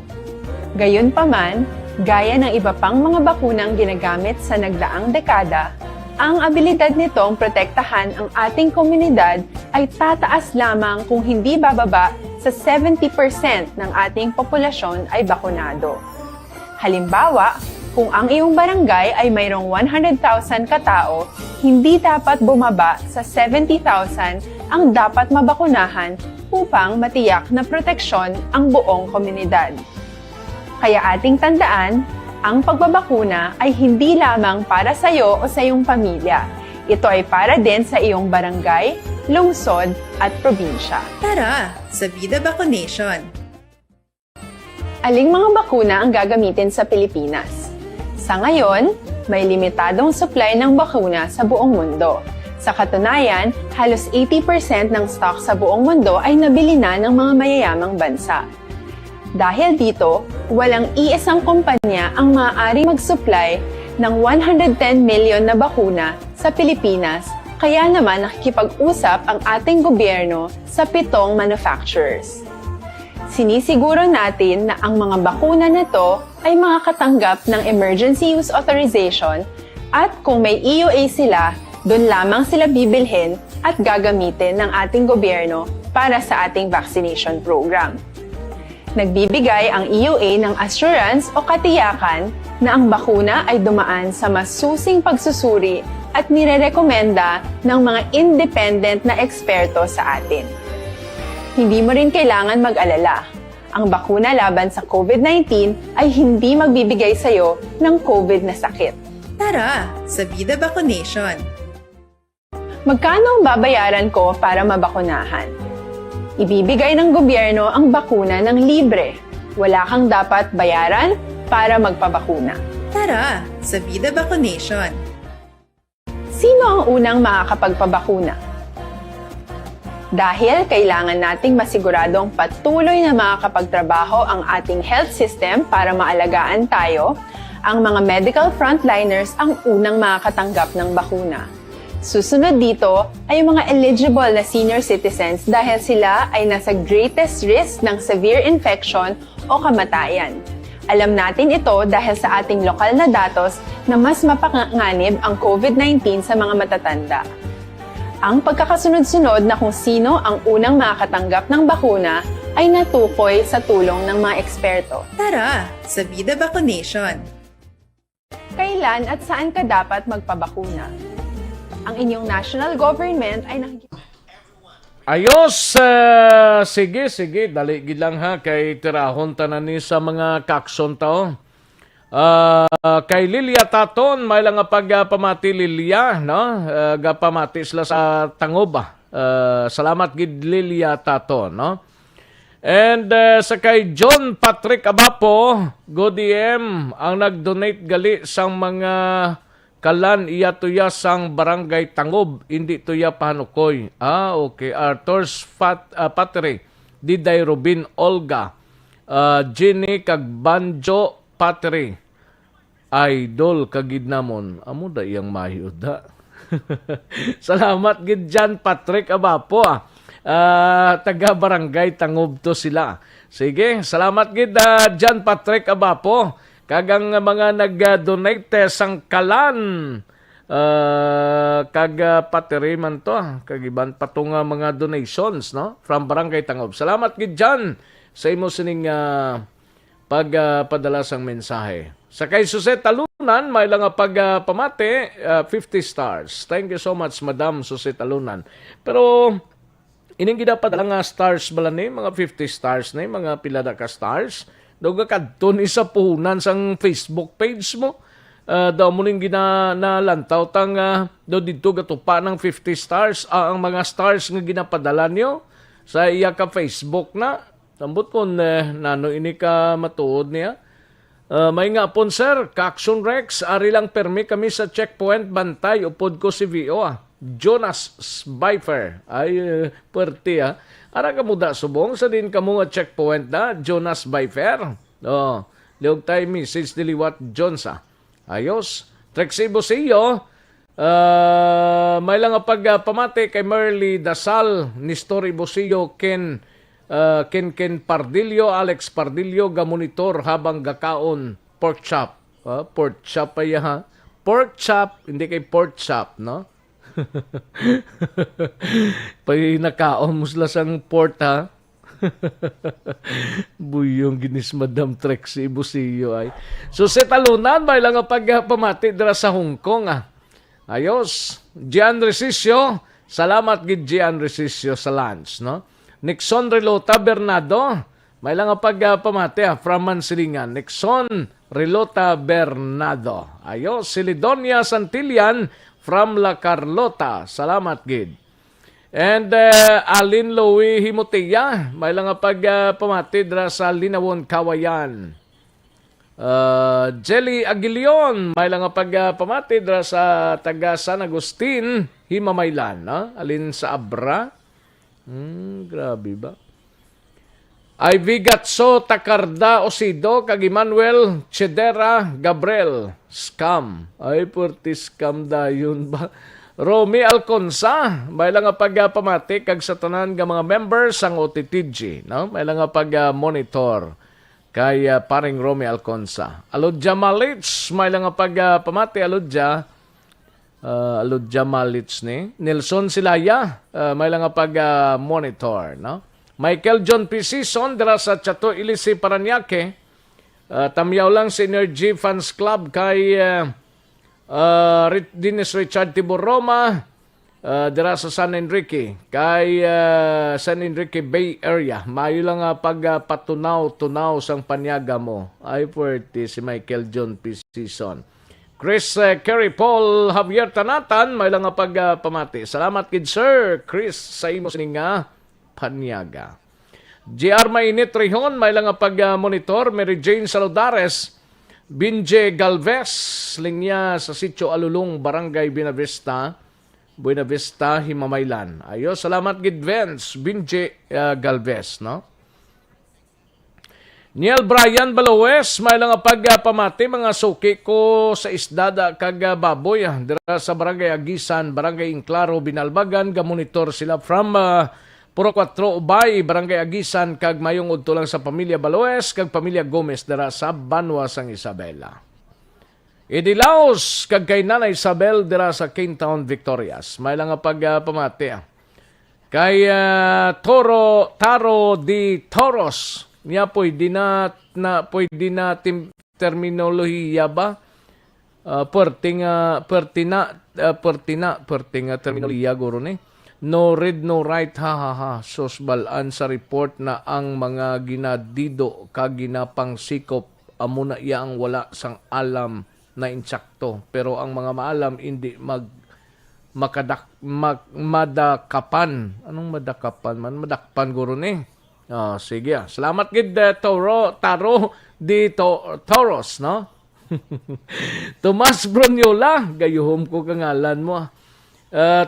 Gayunpaman, gaya ng iba pang mga bakunang ginagamit sa nagdaang dekada, ang abilidad nitong protektahan ang ating komunidad ay tataas lamang kung hindi bababa sa 70% ng ating populasyon ay bakunado. Halimbawa, kung ang iyong barangay ay mayroong 100,000 katao, hindi dapat bumaba sa 70,000 ang dapat mabakunahan upang matiyak na proteksyon ang buong komunidad. Kaya ating tandaan, ang pagbabakuna ay hindi lamang para sa iyo o sa iyong pamilya. Ito ay para din sa iyong barangay, lungsod at probinsya. Tara, sa Vida Vaccination! Aling mga bakuna ang gagamitin sa Pilipinas? Sa ngayon, may limitadong supply ng bakuna sa buong mundo. Sa katunayan, halos 80% ng stock sa buong mundo ay nabili na ng mga mayayamang bansa. Dahil dito, walang iisang kumpanya ang maaari mag-supply ng 110 million na bakuna sa Pilipinas, kaya naman nakikipag-usap ang ating gobyerno sa 7 manufacturers. Sinisiguro natin na ang mga bakuna na to ay makakatanggap ng Emergency Use Authorization at kung may EUA sila, doon lamang sila bibilhin at gagamitin ng ating gobyerno para sa ating vaccination program. Nagbibigay ang EUA ng assurance o katiyakan na ang bakuna ay dumaan sa masusing pagsusuri at nirerekomenda ng mga independent na eksperto sa atin. Hindi mo rin kailangan mag-alala. Ang bakuna laban sa COVID-19 ay hindi magbibigay sa'yo ng COVID na sakit. Tara, sa Vida Vaccination! Magkano ang babayaran ko para mabakunahan? Ibibigay ng gobyerno ang bakuna ng libre. Wala kang dapat bayaran para magpabakuna. Tara, sa Vida Vaccination! Sino ang unang makakapagpabakuna? Dahil kailangan nating masiguradong patuloy na makakapagtrabaho ang ating health system para maalagaan tayo, ang mga medical frontliners ang unang makakatanggap ng bakuna. Susunod dito ay mga eligible na senior citizens dahil sila ay nasa greatest risk ng severe infection o kamatayan. Alam natin ito dahil sa ating lokal na datos na mas mapanganib ang COVID-19 sa mga matatanda. Ang pagkakasunod-sunod na kung sino ang unang makakatanggap ng bakuna ay natukoy sa tulong ng mga eksperto. Tara, sa Vida Vaccination! Kailan at saan ka dapat magpabakuna? Ang inyong national government ay Ayos, sige, dali gid lang ha, kay tirahon tanan ni sa mga kakson tao. Kay Lilia Taton, may lang nga pagpamati Lilia, no? Gapamati sila sa Tangoba. Salamat gid Lilia Taton, no? And sa kay John Patrick Abapo, GoDM, ang nag-donate gali sang mga Kalan iya tuya sang barangay Tangob, hindi tuya Panukoy. Okay. Arthur's Patri, Diday Rubin Olga, Jenny kag Banjo Patri, Idol kagid namon. Amo da iyang mahiyod da. Salamat gid Jan Patrick Abapo. Taga barangay Tangob to sila. Sige, salamat gid Jan Patrick Abapo. Kagang mga nag-donate sang kalan. Kag patiri man to. Kagiban patong mga donations, no? From Barangay Tangob. Salamat gid dyan sa imo sining pagpadala sang mensahe. Sa kay Jose Talunan, may lang pagpamate, 50 stars. Thank you so much, Madam Jose Talunan. Pero, ining gidapadala nga stars bala ni, mga 50 stars ni, mga pilada ka stars. Doga kadto ni sa puhunan sang Facebook page mo. Daw mo ning ginalantaw tang daw dito gatupa ng 50 stars. Ang mga stars nga ginapadala niyo sa iya ka Facebook na. Tambot po nano ini ka matuod niya. May nga pon sir, Kaakson Rex, ari lang permi kami sa checkpoint bantay. Upod ko si VO Jonas Bifer. Ay, puwerte Ara ka mo da subong sa din ka mo nga checkpoint na Jonas Bifer. Liog tayo message diliwat Jonsa. Ayos. Trexie Bosillo. May lang pagpamati kay Merly Dasal, Nistori Bosillo, Ken Pardillo, Alex Pardillo, gamonitor habang gakaon pork chop. Pork chop ay pork chop, hindi kay pork chop, no? Pag nakaon mo sila sang port buyong ginis Madam Trexie Busillo ay. So sa talunan, may lang pagpamati dira sa Hong Kong Ayos. Gian Resisio, salamat gid Gian Resisio sa lunch, no? Nixon Relota Bernardo, may lang pagpamati from Mansilingan. Nixon Relota Bernardo. Ayos. Silidonia Santillan from La Carlota. Salamat gid. And Alin Louie Himoteya, may lang pagpamati dira sa Linawon Kawayan. Jelly Aguilion, may lang pagpamati dira sa taga San Agustin, Himamaylan, no? Alin sa Abra. Grabe ba? Ivy Gatso Takarda Osido kag Emmanuel Chedera Gabriel scam. Ay purti scam dayon ba? Romy Alconsa, may lang pagpamati kag sa tanan nga mga members sang OTTG, no? May lang monitor kay paring Romy Alconsa. Alodja Malits, may lang pagpamati Alodja Malits ni. Nelson Silaya, may lang monitor, no? Michael John P. Season dira sa Chato Ilisi Paranaque. Tamyaw lang si Energy Fans Club kay Dennis Richard Tibor Roma dira sa San Enrique kay San Enrique Bay Area. Mayo lang pagpatunaw-tunaw sang panyaga mo. Ay puwerte si Michael John P. Season. Chris Kerry Paul Javier Tanatan, may lang pagpamati. Salamat kid Sir Chris sa imo sininga panyaga. JR Mainit Rihon, may lang pag-monitor. Mary Jane Saludares, Binje Galvez, linya sa Sitio Alulong, Barangay Buena Vista, Himamaylan. Ayos, salamat gid Vince, Binje Galvez, no? Neil Brian Balawes, may lang pagpamati mga suki ko sa isdada kag baboy. Dira sa Barangay Agisan, Barangay Inclaro, Binalbagan, gamonitor sila from Puro 4 Ubay, Barangay Agisan, kag mayong udto lang sa pamilya Baloes, kag pamilya Gomez dira sa Banwa sang Isabela. Idilaos, kag kay Nana Isabel dira sa Cane Town, Victorias. May lang pagpamati. Kay Taro di Toros, niya pwede na terminolohiya ba? Pertinga terminolohiya guro ni. No read, no write, sosbalan sa report na ang mga ginadido kaginapang sikop amuna iya ang wala sang alam na insakto. Pero ang mga maalam hindi madakapan. Anong madakapan man? Madakpan guro ni. Sige. Salamat gid Taro di Toros, no? Tomas Bronyola, gayuhom ko kangalan mo.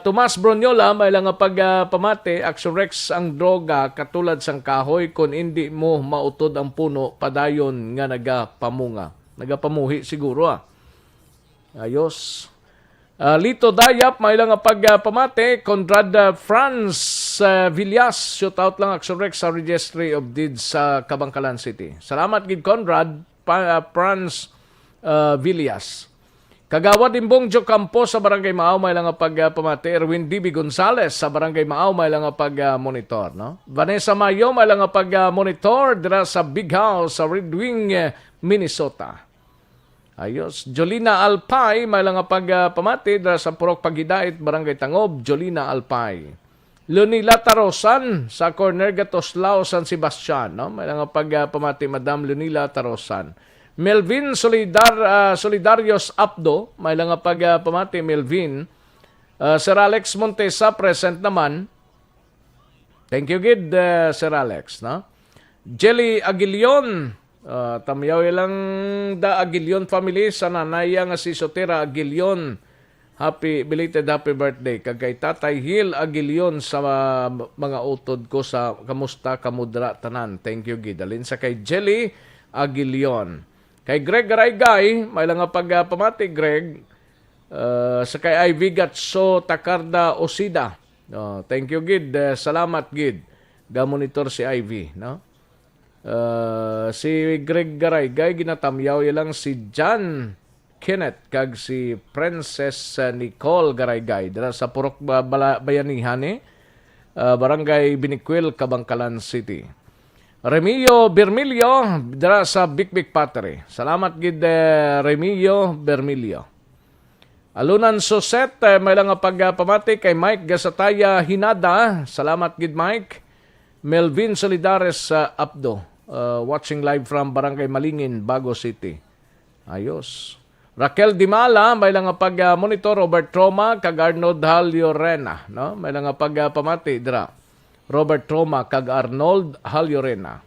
Tomas Bronyola, may lang nga pagpamati, Action Rex ang droga katulad sang kahoy kung hindi mo mautod ang puno, padayon nga nagapamunga. Nagapamuhi siguro Ayos. Lito Dayap, may lang nga pagpamati, Conrad Franz Villas, shout out lang Action Rex sa Registry of Deeds sa Kabangkalan City. Salamat gid Conrad Franz Villas. Kagawad Imbong Jo Campo sa Barangay Maaw, may lang nga pagpamati. Erwin D.B. Gonzales sa Barangay Maaw, may lang nga pag-monitor. No? Vanessa Mayo, may lang nga pag-monitor dira sa Big House sa Red Wing, Minnesota. Ayos. Jolina Alpay, may lang nga pagpamati dira sa Purok Pagidait, Barangay Tangob, Jolina Alpay. Lunila Tarosan sa Corner Gatoslao, San Sebastian. No? May lang nga pagpamati, Madam Lunila Tarosan. Melvin Solidarios Apdo, may lang nga pagpamati Melvin. Sir Alex Montesa, present naman. Thank you, gid, Sir Alex. No? Jelly Aguilion, tamyaw lang da Aguilion family sa nanaya nga si Sotera Aguilion. Belated happy birthday. Kagay Tatay Hill Aguilion sa mga utod ko sa kamusta kamudra tanan. Thank you, gid. Alin sa kay Jelly Aguilion. Kay Greg Garaygay, may lang nga pagpamati, Greg. Sa kay Ivy Gatso Takarda Osida. Thank you, gid. Salamat, gid. Ga-monitor si Ivy. No? Si Greg Garaygay, ginatamyaw lang si John Kenneth kag si Princess Nicole Garaygay. Dara sa Purok Bayanihan, Barangay Biniquil, Kabangkalan City. Remilio Bermilio, dara sa Big Pottery. Salamat gid Remilio Bermilio. Alunan Soset, may lang nga pagpamati kay Mike Gasataya Hinada. Salamat gid Mike. Melvin Solidares Apdo, watching live from Barangay Malingin, Bago City. Ayos. Raquel Dimala, may lang nga pag-monitor. Robert Troma, kag Arnold Haljorena. No? May lang nga pagpamati dira. Robert Troma kag Arnold Haljorena.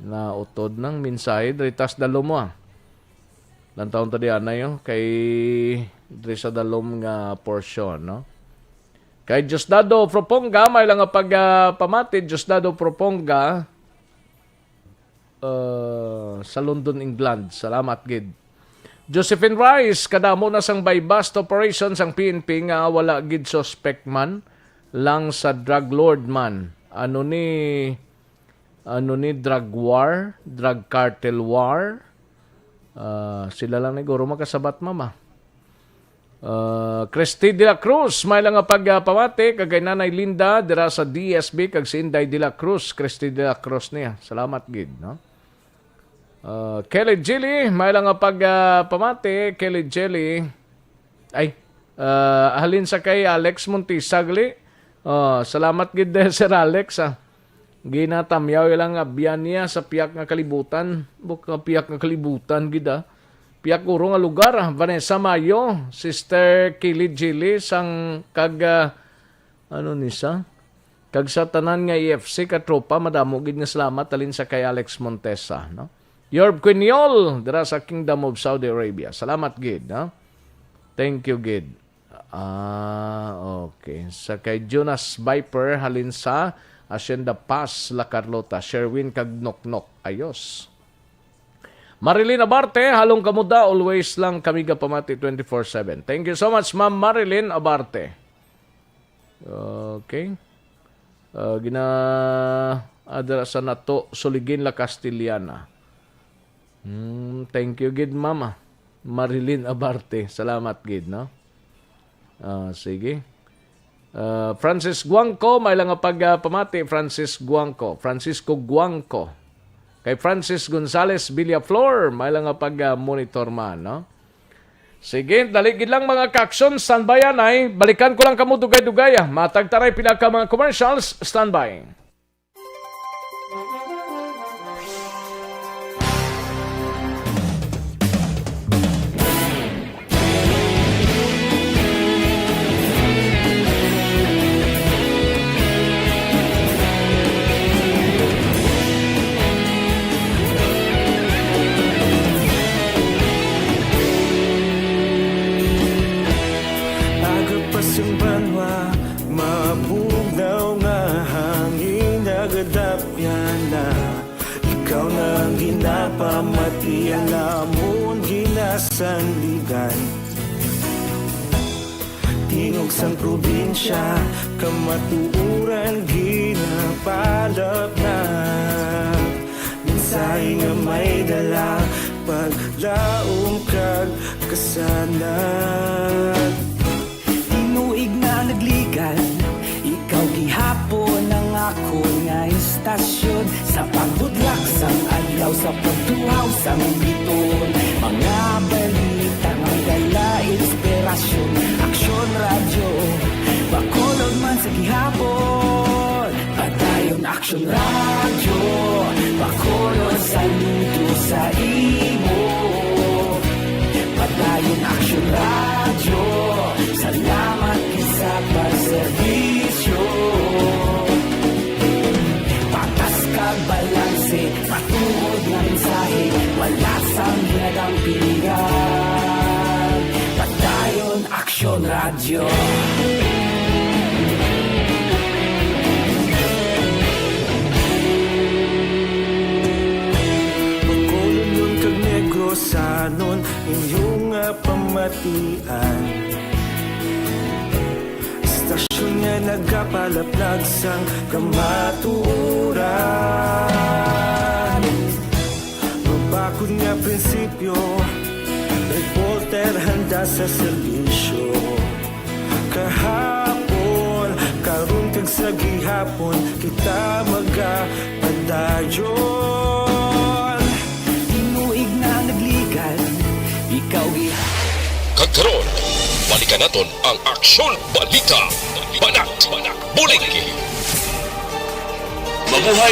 Na utod ng mensahe dritas dalom mo. Lantaon tadi anay kay drisa dalom nga portion, no. Kay Diosdado Proponga, may lang nga pagpamati. Diosdado Proponga sa London, England. Salamat gid. Josephine Rice, kadamo na sang by bust operations ang PNP nga wala gid suspect man lang sa drug lord man. Ano ni drug war, drug cartel war. Sila lang ni guro makasabat mama. Christy de la Cruz, may lang nga pagpamati kagay Nanay Linda dira sa DSB kag si Inday de la Cruz. Christy de la Cruz niya. Salamat gid, no? Kelly Jelly, may lang nga pagpamati. Kelly Jelly ay halin sa kay Alex Montisagli. Salamat gid Sir Alex. Ginatamyaw lang abyan niya sa piyak nga kalibutan. Piyak nga kalibutan gid Piyak uro nga lugar. Vanessa Mayo, Sister Kelly Jelly sang kag kag sa tanan nga EFC katropa madamo gid nga salamat alin sa kay Alex Montesa, no? Yorb Quiniol dira sa Kingdom of Saudi Arabia. Salamat gid, no? Thank you gid. Okay. Sa kay Jonas Viper halin sa Hacienda Paz, La Carlota. Sherwin kag Noknok. Ayos. Marilyn Abarte, halong kamuda. Always lang kami pamati 24/7. Thank you so much, Ma'am Marilyn Abarte. Okay. Adara sa nato Suligin La Castellana. Thank you gid, Mama Marilyn Abarte. Salamat gid, no? Sige. Francis Guangco, may lang nga pagpamati. Francisco Guangco. Kay Francis Gonzales Villaflor, may lang nga pag-monitor man, no? Sige, daligid lang mga ka-action. Standby ay. Balikan ko lang kamo dugay-dugay. Matagtaray pila ka mga commercials. Standby. pamati alamon ginasanligan tingog sang probinsya kamatuuran ginapalap na minsay nga may dala paglaom kag kasanag tinuig na nagligan ikaw gihapon ang ako nga istasyon sa pagbudlak sang adlaw sa pagtuhaw sang biton mga balita nga dala inspirasyon aksyon radyo Bacolod man sa gihapon padayon aksyon radyo Bacolod saludo sa imo padayon aksyon radyo salamat sa pagserbisyo patas kag balanse patuod nga mensahe wala sang ginadang pilihan padayon aksyon radyo Bacolod yun kag Negros sanon inyong pamatian Istasyon nga nagkapalaplag sang kamaturan Mabakod nga prinsipyo Reporter handa sa serbisyo Kahapon, karon kag sa gihapon Kita magapadayon Tinuig na nagligan Ikaw gihapon Kagkaroon, balikan naton ang Aksyon Balita. Banat, Buliki. Mabuhay